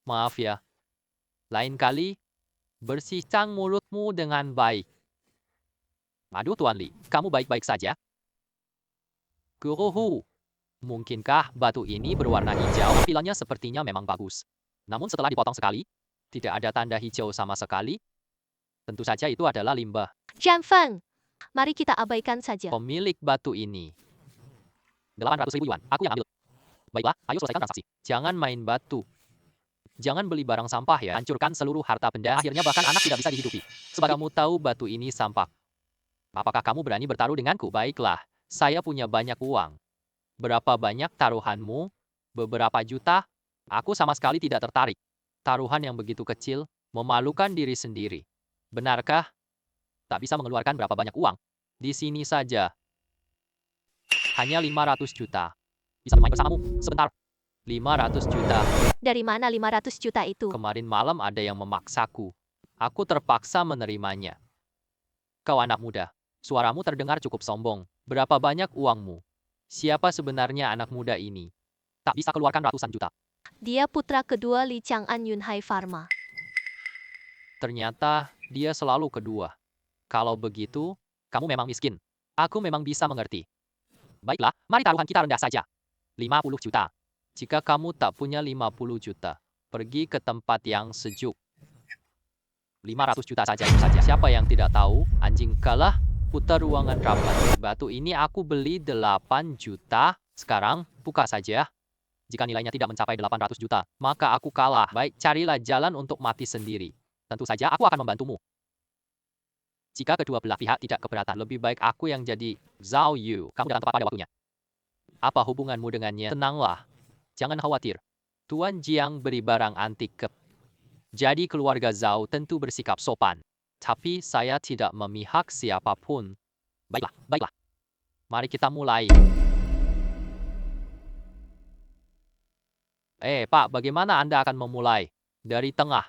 Maaf ya. Lain kali, bersihkan mulutmu dengan baik. Aduh, Tuan Li, kamu baik-baik saja? Guruhu, mungkinkah batu ini berwarna hijau? Tampilannya sepertinya memang bagus. Namun setelah dipotong sekali, tidak ada tanda hijau sama sekali. Tentu saja itu adalah limbah. Zhang Feng, mari kita abaikan saja. Pemilik batu ini. 800.000 yuan, aku yang ambil. Baiklah, ayo selesaikan transaksi. Jangan main batu. Jangan beli barang sampah ya. Hancurkan seluruh harta benda. Akhirnya bahkan anak tidak bisa dihidupi. Sebagai kamu tahu batu ini sampah. Apakah kamu berani bertaruh denganku? Baiklah, saya punya banyak uang. Berapa banyak taruhanmu? Beberapa juta? Aku sama sekali tidak tertarik. Taruhan yang begitu kecil, memalukan diri sendiri. Benarkah? Tak bisa mengeluarkan berapa banyak uang. Di sini saja. Hanya 500 juta. Bisa bermain bersamamu sebentar. 500 juta. Dari mana 500 juta itu? Kemarin malam ada yang memaksaku. Aku terpaksa menerimanya. Kau anak muda. Suaramu terdengar cukup sombong. Berapa banyak uangmu? Siapa sebenarnya anak muda ini? Tak bisa keluarkan ratusan juta. Dia putra kedua Li Chang'an Yunhai Pharma. Ternyata dia selalu kedua. Kalau begitu, kamu memang miskin. Aku memang bisa mengerti. Baiklah, mari taruhan kita rendah saja. 50 juta. Jika kamu tak punya 50 juta, pergi ke tempat yang sejuk. 500 juta saja itu saja. Siapa yang tidak tahu, anjing kalah, Putar ruangan rapat. Batu ini aku beli 8 juta. Sekarang, buka saja. Jika nilainya tidak mencapai 800 juta, maka aku kalah. Baik, carilah jalan untuk mati sendiri. Tentu saja aku akan membantumu. Jika kedua belah pihak tidak keberatan, lebih baik aku yang jadi Zhao Yu. Kamu datang tepat pada waktunya. Apa hubunganmu dengannya? Tenanglah. Jangan khawatir. Tuan Jiang beri barang antik ke... Jadi keluarga Zhao tentu bersikap sopan. Tapi saya tidak memihak siapapun. Baiklah, baiklah. Mari kita mulai. Pak, bagaimana Anda akan memulai? Dari tengah.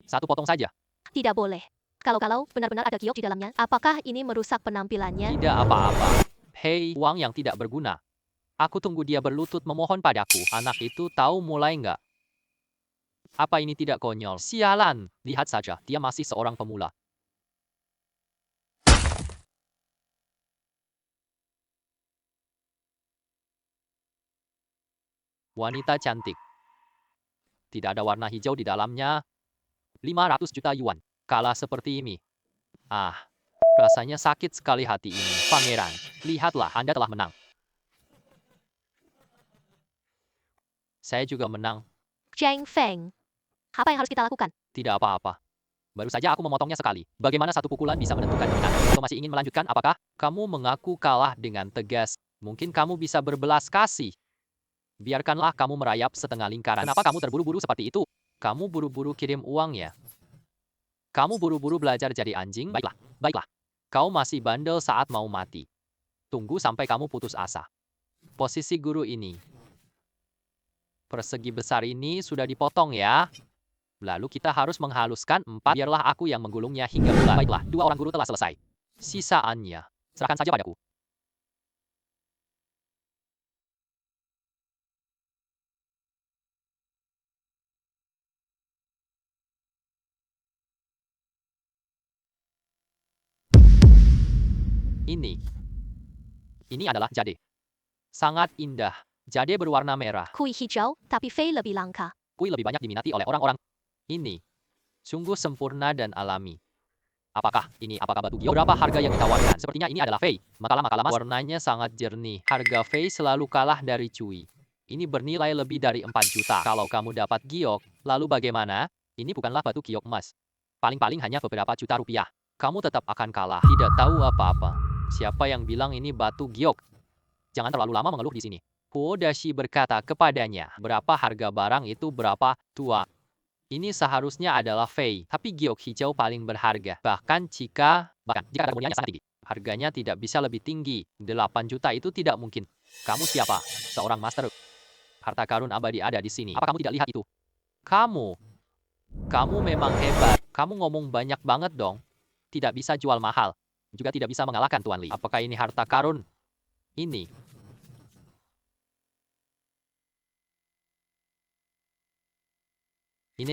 Satu potong saja. Tidak boleh. Kalau benar-benar ada giok di dalamnya, apakah ini merusak penampilannya? Tidak apa-apa. Hei, uang yang tidak berguna. Aku tunggu dia berlutut memohon padaku. Anak itu tahu mulai nggak? Apa ini tidak konyol? Sialan. Lihat saja, dia masih seorang pemula. Wanita cantik. Tidak ada warna hijau di dalamnya. 500 juta yuan. Kalah seperti ini. Rasanya sakit sekali hati ini. Pangeran, lihatlah Anda telah menang. Saya juga menang. Zhang Feng. Apa yang harus kita lakukan? Tidak apa-apa. Baru saja aku memotongnya sekali. Bagaimana satu pukulan bisa menentukan kemenangan? Atau masih ingin melanjutkan? Apakah kamu mengaku kalah dengan tegas? Mungkin kamu bisa berbelas kasih. Biarkanlah kamu merayap setengah lingkaran. Kenapa kamu terburu-buru seperti itu? Kamu buru-buru kirim uang ya? Kamu buru-buru belajar jadi anjing? Baiklah, baiklah. Kau masih bandel saat mau mati. Tunggu sampai kamu putus asa. Posisi guru ini. Persegi besar ini sudah dipotong ya. Lalu kita harus menghaluskan 4. Biarlah aku yang menggulungnya hingga bulat. Baiklah, 2 orang guru telah selesai. Sisaannya, serahkan saja padaku. Ini adalah jade. Sangat indah. Jade berwarna merah. Kui hijau, tapi Fei lebih langka. Kui lebih banyak diminati oleh orang-orang. Ini sungguh sempurna dan alami. Apakah batu giok? Berapa harga yang ditawarkan? Sepertinya ini adalah Fei. Makalah mas. Warnanya sangat jernih. Harga Fei selalu kalah dari Cui. Ini bernilai lebih dari 4 juta. Kalau kamu dapat giok, lalu bagaimana? Ini bukanlah batu giok emas. Paling-paling hanya beberapa juta rupiah. Kamu tetap akan kalah. Tidak tahu apa-apa. Siapa yang bilang ini batu giok? Jangan terlalu lama mengeluh di sini. Huo Dashi berkata kepadanya, berapa harga barang itu berapa, tua? Ini seharusnya adalah Fei, tapi giok hijau paling berharga. Bahkan jika kemuliaannya sangat tinggi. Harganya tidak bisa lebih tinggi. 8 juta itu tidak mungkin. Kamu siapa? Seorang master. Harta karun abadi ada di sini. Apa kamu tidak lihat itu? Kamu memang hebat. Kamu ngomong banyak banget dong. Tidak bisa jual mahal. Juga tidak bisa mengalahkan Tuan Li. Apakah ini harta karun? Ini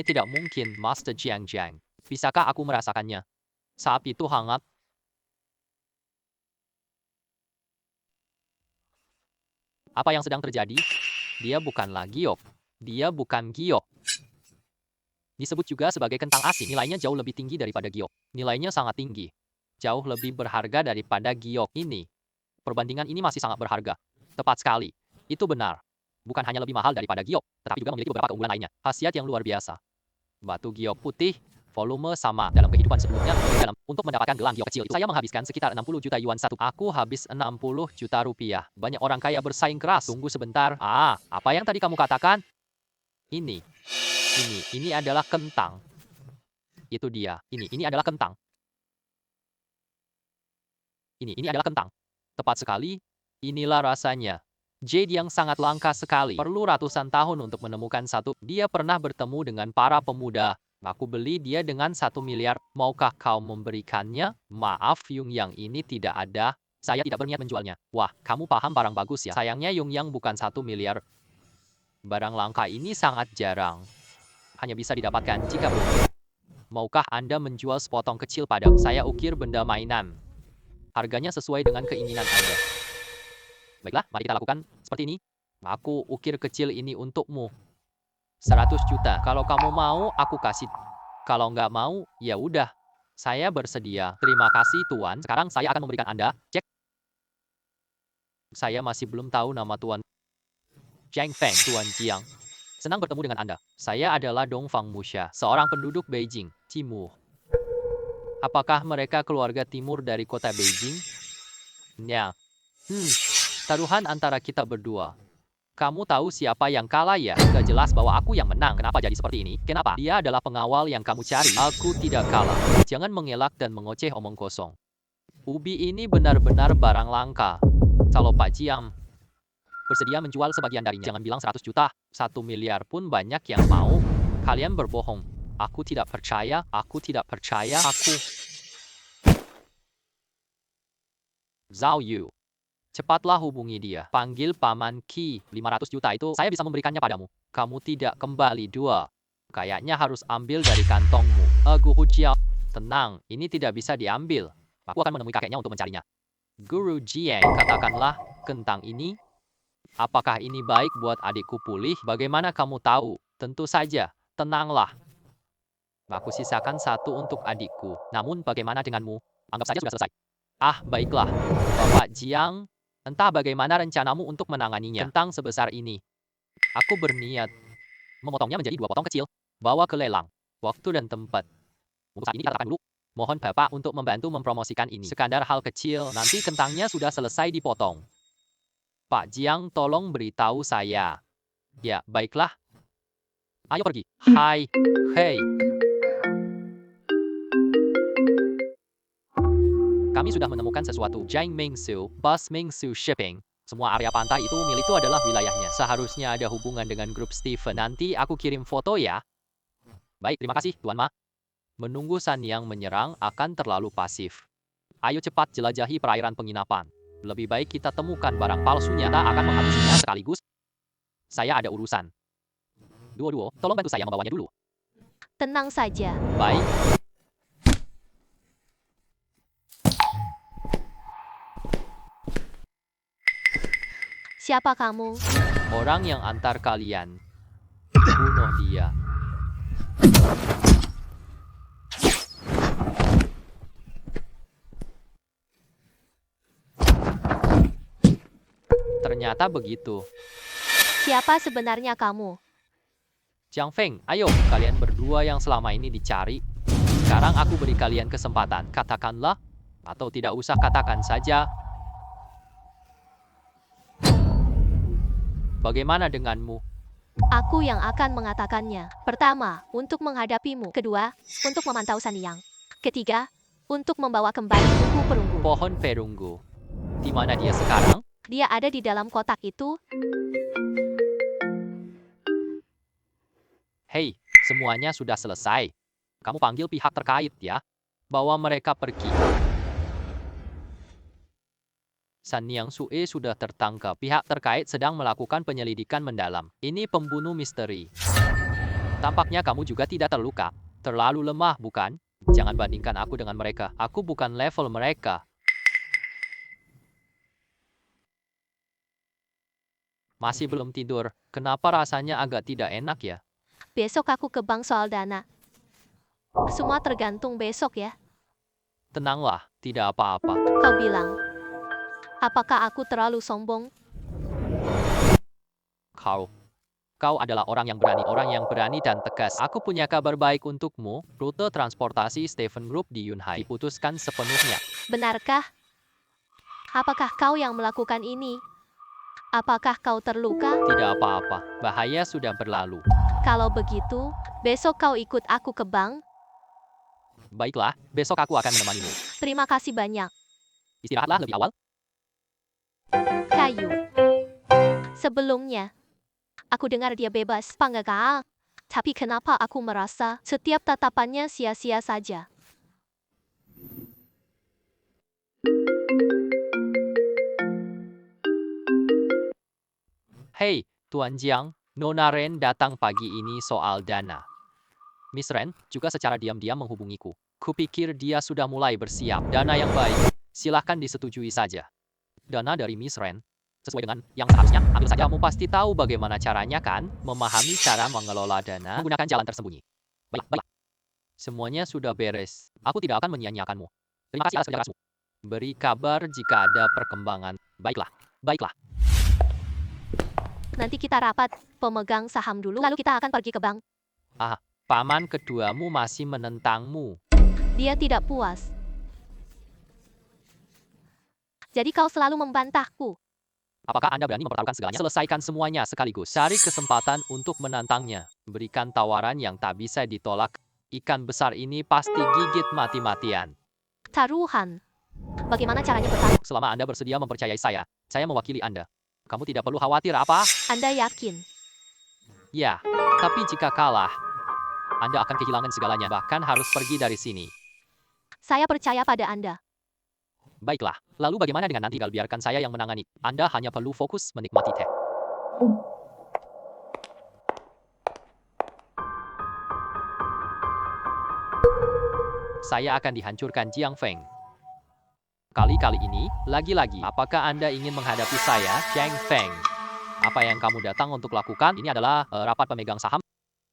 tidak mungkin, Master Jiang Jiang. Bisakah aku merasakannya? Saat itu hangat. Apa yang sedang terjadi? Dia bukanlah giok. Dia bukan giok. Disebut juga sebagai kentang asin. Nilainya jauh lebih tinggi daripada giok. Nilainya sangat tinggi. Jauh lebih berharga daripada giok ini. Perbandingan ini masih sangat berharga. Tepat sekali. Itu benar. Bukan hanya lebih mahal daripada giok, tetapi juga memiliki beberapa keunggulan lainnya. Khasiat yang luar biasa. Batu giok putih, volume sama. Dalam kehidupan sebelumnya, untuk mendapatkan gelang giok kecil itu, saya menghabiskan sekitar 60 juta yuan satu. Aku habis 60 juta rupiah. Banyak orang kaya bersaing keras. Tunggu sebentar. Apa yang tadi kamu katakan? Ini adalah kentang. Itu dia. Ini adalah kentang. Ini adalah kentang. Tepat sekali. Inilah rasanya. Jade yang sangat langka sekali. Perlu ratusan tahun untuk menemukan satu. Dia pernah bertemu dengan para pemuda. Aku beli dia dengan 1 miliar. Maukah kau memberikannya? Maaf, Yung Yang ini tidak ada. Saya tidak berniat menjualnya. Wah, kamu paham barang bagus ya. Sayangnya Yung Yang bukan 1 miliar. Barang langka ini sangat jarang. Hanya bisa didapatkan jika beruntung. Maukah Anda menjual sepotong kecil padaku? Saya ukir benda mainan. Harganya sesuai dengan keinginan Anda. Baiklah, mari kita lakukan seperti ini. Aku ukir kecil ini untukmu. 100 juta. Kalau kamu mau, aku kasih. Kalau nggak mau, ya udah. Saya bersedia. Terima kasih, Tuan. Sekarang saya akan memberikan Anda cek. Saya masih belum tahu nama Tuan. Zhang Feng, Tuan Jiang. Senang bertemu dengan Anda. Saya adalah Dongfang Musha, seorang penduduk Beijing, Timur. Apakah mereka keluarga timur dari kota Beijing? Ya. Taruhan antara kita berdua. Kamu tahu siapa yang kalah ya? Gak jelas bahwa aku yang menang. Kenapa jadi seperti ini? Kenapa? Dia adalah pengawal yang kamu cari. Aku tidak kalah. Jangan mengelak dan mengoceh omong kosong. Ubi ini benar-benar barang langka. Kalau Pak Jiang bersedia menjual sebagian darinya, jangan bilang 100 juta. 1 miliar pun banyak yang mau. Kalian berbohong. Aku tidak percaya. Aku tidak percaya. Aku... Zhao Yu. Cepatlah hubungi dia. Panggil Paman Qi. 500 juta itu saya bisa memberikannya padamu. Kamu tidak kembali dua. Kayaknya harus ambil dari kantongmu. Guru Jiao. Tenang, ini tidak bisa diambil. Aku akan menemui kakeknya untuk mencarinya. Guru Jiang, katakanlah, kentang ini. Apakah ini baik buat adikku pulih? Bagaimana kamu tahu? Tentu saja, tenanglah. Aku sisakan satu untuk adikku. Namun bagaimana denganmu? Anggap saja sudah selesai. Ah, baiklah. Bapak Jiang, entah bagaimana rencanamu untuk menanganinya. Kentang sebesar ini. Aku berniat memotongnya menjadi 2 potong kecil. Bawa ke lelang. Waktu dan tempat. Untuk saat ini katakan dulu. Mohon Bapak untuk membantu mempromosikan ini. Sekadar hal kecil, nanti kentangnya sudah selesai dipotong. Pak Jiang, tolong beritahu saya. Ya, baiklah. Ayo pergi. Hai. Hei. Kami sudah menemukan sesuatu. Jiang Mingsu, Bus Mingsu Shipping. Semua area pantai itu milik itu adalah wilayahnya. Seharusnya ada hubungan dengan grup Steven. Nanti aku kirim foto ya. Baik, terima kasih, Tuan Ma. Menunggu San yang menyerang akan terlalu pasif. Ayo cepat jelajahi perairan penginapan. Lebih baik kita temukan barang palsunya. Kita akan menghabisinya sekaligus. Saya ada urusan. Duo, tolong bantu saya membawanya dulu. Tenang saja. Baik. Siapa kamu? Orang yang antar kalian. Bunuh dia. Ternyata begitu. Siapa sebenarnya kamu? Jiang Feng, ayo, kalian berdua yang selama ini dicari. Sekarang aku beri kalian kesempatan. Katakanlah, atau tidak usah katakan saja. Bagaimana denganmu? Aku yang akan mengatakannya. Pertama, untuk menghadapimu. Kedua, untuk memantau Saniyang. Ketiga, untuk membawa kembali buku perunggu. Pohon perunggu. Di mana dia sekarang? Dia ada di dalam kotak itu. Hei, semuanya sudah selesai. Kamu panggil pihak terkait ya. Bawa mereka pergi. San Yang Sue sudah tertangkap. Pihak terkait sedang melakukan penyelidikan mendalam. Ini pembunuh misteri. Tampaknya kamu juga tidak terluka. Terlalu lemah, bukan? Jangan bandingkan aku dengan mereka. Aku bukan level mereka. Masih belum tidur. Kenapa rasanya agak tidak enak ya? Besok aku ke bank soal dana. Semua tergantung besok ya. Tenanglah, tidak apa-apa. Kau bilang. Apakah aku terlalu sombong? Kau adalah orang yang berani dan tegas. Aku punya kabar baik untukmu. Rute transportasi Stephen Group di Yunhai diputuskan sepenuhnya. Benarkah? Apakah kau yang melakukan ini? Apakah kau terluka? Tidak apa-apa, bahaya sudah berlalu. Kalau begitu, besok kau ikut aku ke bank? Baiklah, besok aku akan menemanimu. Terima kasih banyak. Istirahatlah lebih awal. Kayu. Sebelumnya, aku dengar dia bebas. Panggaka. Tapi kenapa aku merasa setiap tatapannya sia-sia saja? Hei, Tuan Jiang, Nona Ren datang pagi ini soal dana. Miss Ren juga secara diam-diam menghubungiku. Kupikir dia sudah mulai bersiap. Dana yang baik, silahkan disetujui saja. Dana dari Miss Ren, sesuai dengan yang seharusnya, ambil saja. Kamu pasti tahu bagaimana caranya kan? Memahami cara mengelola dana, menggunakan jalan tersembunyi. Baiklah. Semuanya sudah beres. Aku tidak akan menyia-nyiakanmu. Terima kasih atas kerja kerasmu. Beri kabar jika ada perkembangan. Baiklah, baiklah. Nanti kita rapat pemegang saham dulu, lalu kita akan pergi ke bank. Paman keduamu masih menentangmu. Dia tidak puas. Jadi kau selalu membantahku. Apakah Anda berani mempertaruhkan segalanya? Selesaikan semuanya sekaligus. Cari kesempatan untuk menantangnya. Berikan tawaran yang tak bisa ditolak. Ikan besar ini pasti gigit mati-matian. Taruhan. Bagaimana caranya bertaruh? Selama Anda bersedia mempercayai saya mewakili Anda. Kamu tidak perlu khawatir apa? Anda yakin? Ya, tapi jika kalah, Anda akan kehilangan segalanya, bahkan harus pergi dari sini. Saya percaya pada Anda. Baiklah, lalu bagaimana dengan nanti? Tinggal biarkan saya yang menangani. Anda hanya perlu fokus menikmati teh. Saya akan dihancurkan Jiang Feng. Kali-kali ini, lagi-lagi, apakah Anda ingin menghadapi saya, Jiang Feng? Apa yang kamu datang untuk lakukan? Ini adalah rapat pemegang saham.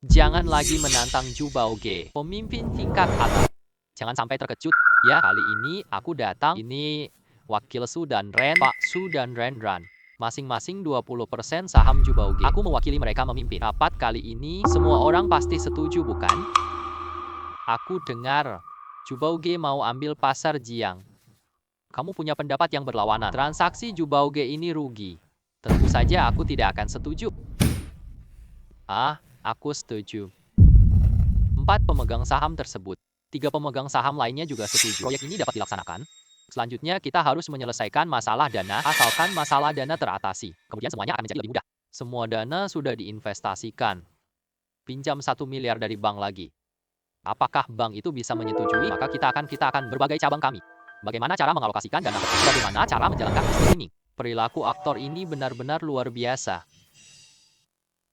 Jangan lagi menantang Zhu Baoge, pemimpin tingkat atas. Jangan sampai terkejut. Ya, kali ini aku datang. Ini Wakil Su dan Ren, Pak Su dan Ren Ran. Masing-masing 20% saham Zhu Baoge. Aku mewakili mereka memimpin. Rapat kali ini, semua orang pasti setuju, bukan? Aku dengar Zhu Baoge mau ambil pasar Jiang. Kamu punya pendapat yang berlawanan. Transaksi Zhu Baoge ini rugi. Tentu saja aku tidak akan setuju. Aku setuju. 4 pemegang saham tersebut. 3 pemegang saham lainnya juga setuju. Proyek ini dapat dilaksanakan. Selanjutnya kita harus menyelesaikan masalah dana, asalkan masalah dana teratasi. Kemudian semuanya akan menjadi lebih mudah. Semua dana sudah diinvestasikan. Pinjam 1 miliar dari bank lagi. Apakah bank itu bisa menyetujui? Maka kita akan berbagai cabang kami. Bagaimana cara mengalokasikan dana? Bagaimana cara menjalankan bisnis ini? Perilaku aktor ini benar-benar luar biasa.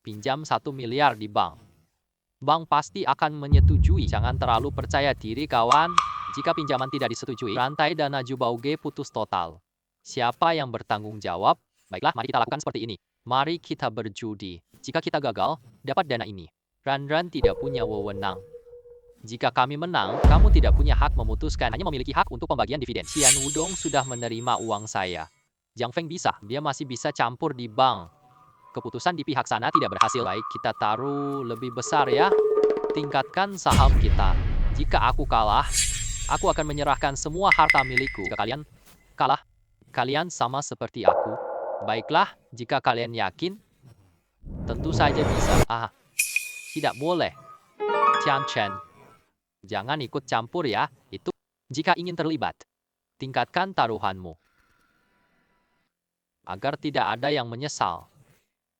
Pinjam 1 miliar di bank. Bank pasti akan menyetujui. Jangan terlalu percaya diri, kawan. Jika pinjaman tidak disetujui, rantai dana Zhu Baoge putus total. Siapa yang bertanggung jawab? Baiklah, mari kita lakukan seperti ini. Mari kita berjudi. Jika kita gagal, dapat dana ini. Ran tidak punya wewenang. Jika kami menang, kamu tidak punya hak memutuskan, hanya memiliki hak untuk pembagian dividen. Xian Wudong sudah menerima uang saya. Jiang Feng bisa, dia masih bisa campur di bank. Keputusan di pihak sana tidak berhasil. Baik, kita taruh lebih besar ya. Tingkatkan saham kita. Jika aku kalah, aku akan menyerahkan semua harta milikku. Jika kalian kalah, kalian sama seperti aku. Baiklah, jika kalian yakin, tentu saja bisa. Tidak boleh. Tian Chen, jangan ikut campur ya. Itu jika ingin terlibat. Tingkatkan taruhanmu. Agar tidak ada yang menyesal.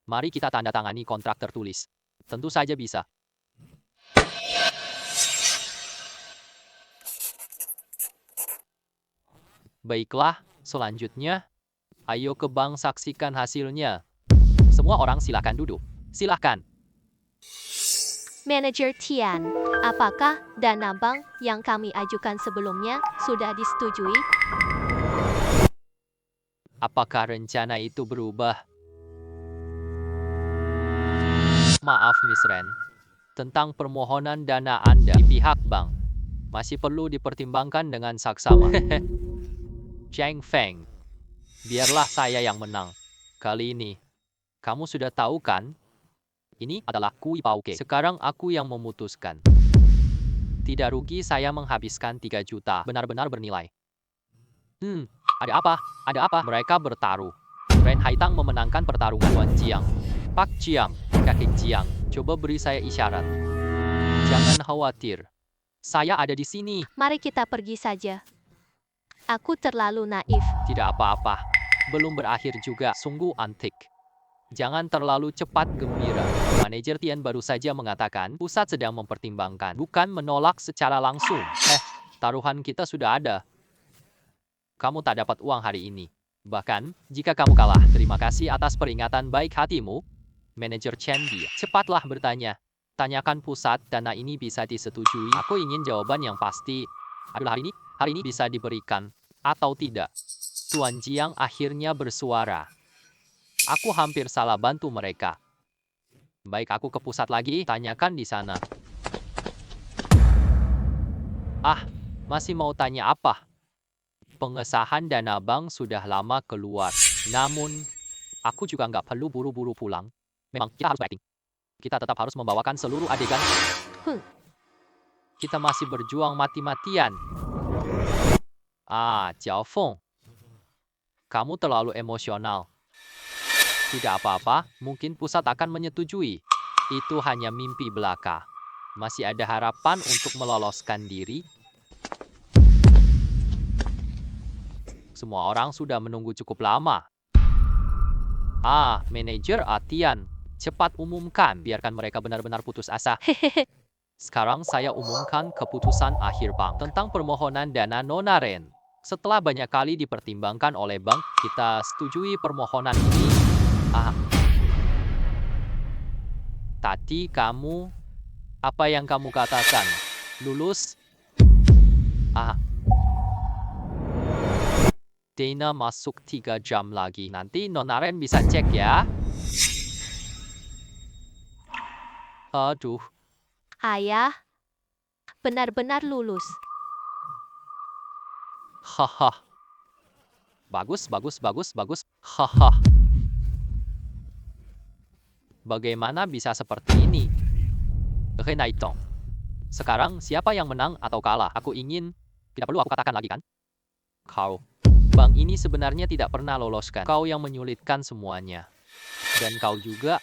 Mari kita tanda tangani kontrak tertulis. Tentu saja bisa. Baiklah, selanjutnya, ayo ke bank saksikan hasilnya. Semua orang silakan duduk. Silakan. Manajer Tian, apakah dana bank yang kami ajukan sebelumnya sudah disetujui? Apakah rencana itu berubah? Maaf, Miss Ren. Tentang permohonan dana Anda di pihak bank, masih perlu dipertimbangkan dengan saksama. Jiang Feng, biarlah saya yang menang. Kali ini, kamu sudah tahu kan? Ini adalah Kui Baoge. Sekarang aku yang memutuskan. Tidak rugi saya menghabiskan 3 juta. Benar-benar bernilai. Ada apa? Ada apa? Mereka bertaruh. Ren Haitang memenangkan pertarungan. Wan Jiang, Pak Jiang, kakek Jiang, coba beri saya isyarat. Jangan khawatir. Saya ada di sini. Mari kita pergi saja. Aku terlalu naif. Tidak apa-apa. Belum berakhir juga. Sungguh antik. Jangan terlalu cepat gembira. Manajer Tian baru saja mengatakan, pusat sedang mempertimbangkan, bukan menolak secara langsung. Taruhan kita sudah ada. Kamu tak dapat uang hari ini. Bahkan, jika kamu kalah, terima kasih atas peringatan baik hatimu. Manajer Chen Di, cepatlah bertanya. Tanyakan pusat, dana ini bisa disetujui. Aku ingin jawaban yang pasti. Adalah hari ini bisa diberikan, atau tidak. Tuan Jiang akhirnya bersuara. Aku hampir salah bantu mereka. Baik, aku ke pusat lagi, tanyakan di sana. Masih mau tanya apa? Pengesahan dana bank sudah lama keluar. Namun, aku juga nggak perlu buru-buru pulang. Memang kita harus acting. Kita tetap harus membawakan seluruh adegan. Kita masih berjuang mati-matian. Jiao Feng. Kamu terlalu emosional. Tidak apa-apa, mungkin pusat akan menyetujui. Itu hanya mimpi belaka. Masih ada harapan untuk meloloskan diri. Semua orang sudah menunggu cukup lama. Manajer Atian. Cepat umumkan, biarkan mereka benar-benar putus asa. Sekarang saya umumkan keputusan akhir bank tentang permohonan dana Nona Ren. Setelah banyak kali dipertimbangkan oleh bank, kita setujui permohonan ini. Tati, kamu, apa yang kamu katakan? Lulus? Dana masuk 3 jam lagi. Nanti Nona Ren bisa cek ya. Aduh, Ayah, benar-benar lulus. haha. Bagus, bagus, bagus, bagus. Haha. Bagaimana bisa seperti ini? Renaitong. Sekarang siapa yang menang atau kalah? Aku ingin... Tidak perlu aku katakan lagi kan? Kau. Bank ini sebenarnya tidak pernah loloskan. Kau yang menyulitkan semuanya. Dan kau juga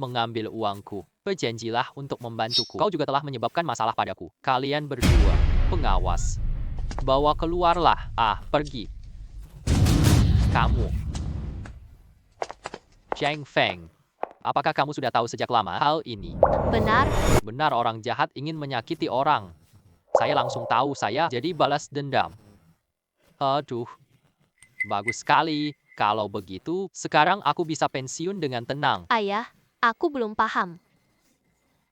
mengambil uangku. Berjanjilah untuk membantuku. Kau juga telah menyebabkan masalah padaku. Kalian berdua, pengawas. Bawa keluarlah. Pergi. Kamu. Zhang Feng. Apakah kamu sudah tahu sejak lama hal ini? Benar, Benar orang jahat ingin menyakiti orang. Saya langsung tahu saya jadi balas dendam. Aduh. Bagus sekali. Kalau begitu, sekarang aku bisa pensiun dengan tenang. ayah, aku belum paham.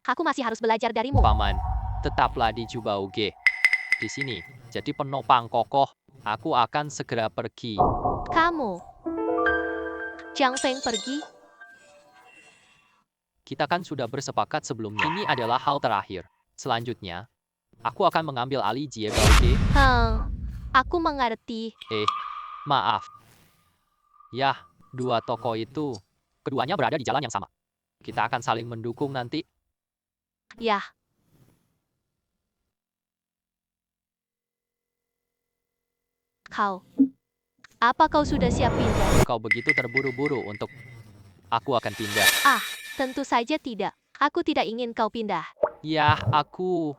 Aku masih harus belajar darimu. Paman, tetaplah di Jubauge. Di sini, jadi penopang kokoh. Aku akan segera pergi. Kamu. Zhang Feng pergi? Kita kan sudah bersepakat sebelumnya. Ini adalah hal terakhir. Selanjutnya, aku akan mengambil alih Jubauge. Aku mengerti. Maaf. Yah, dua tokoh itu, keduanya berada di jalan yang sama. Kita akan saling mendukung nanti. Yah, kau. Apa kau sudah siap pindah? Kau begitu terburu-buru untuk... Aku akan pindah. Tentu saja tidak. Aku tidak ingin kau pindah. Yah, aku...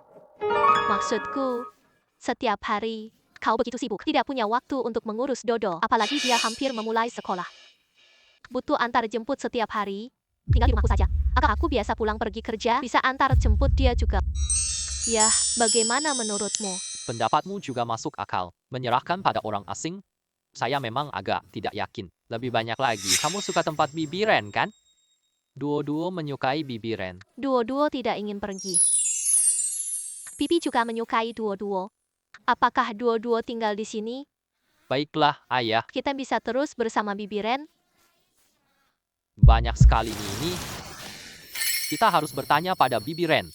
Maksudku, setiap hari, kau begitu sibuk, tidak punya waktu untuk mengurus Dodo, apalagi dia hampir memulai sekolah. Butuh antar jemput setiap hari, tinggal di rumahku saja. Aku biasa pulang pergi kerja, bisa antar jemput dia juga. Yah, bagaimana menurutmu? Pendapatmu juga masuk akal. Menyerahkan pada orang asing? Saya memang agak tidak yakin. Lebih banyak lagi, kamu suka tempat bibiren, kan? Duo-duo menyukai bibiren. Duo-duo tidak ingin pergi. Pipi juga menyukai duo-duo. Apakah duo-duo tinggal di sini? Baiklah, ayah. Kita bisa terus bersama Bibi Ren? Banyak sekali ini. Kita harus bertanya pada bibiren.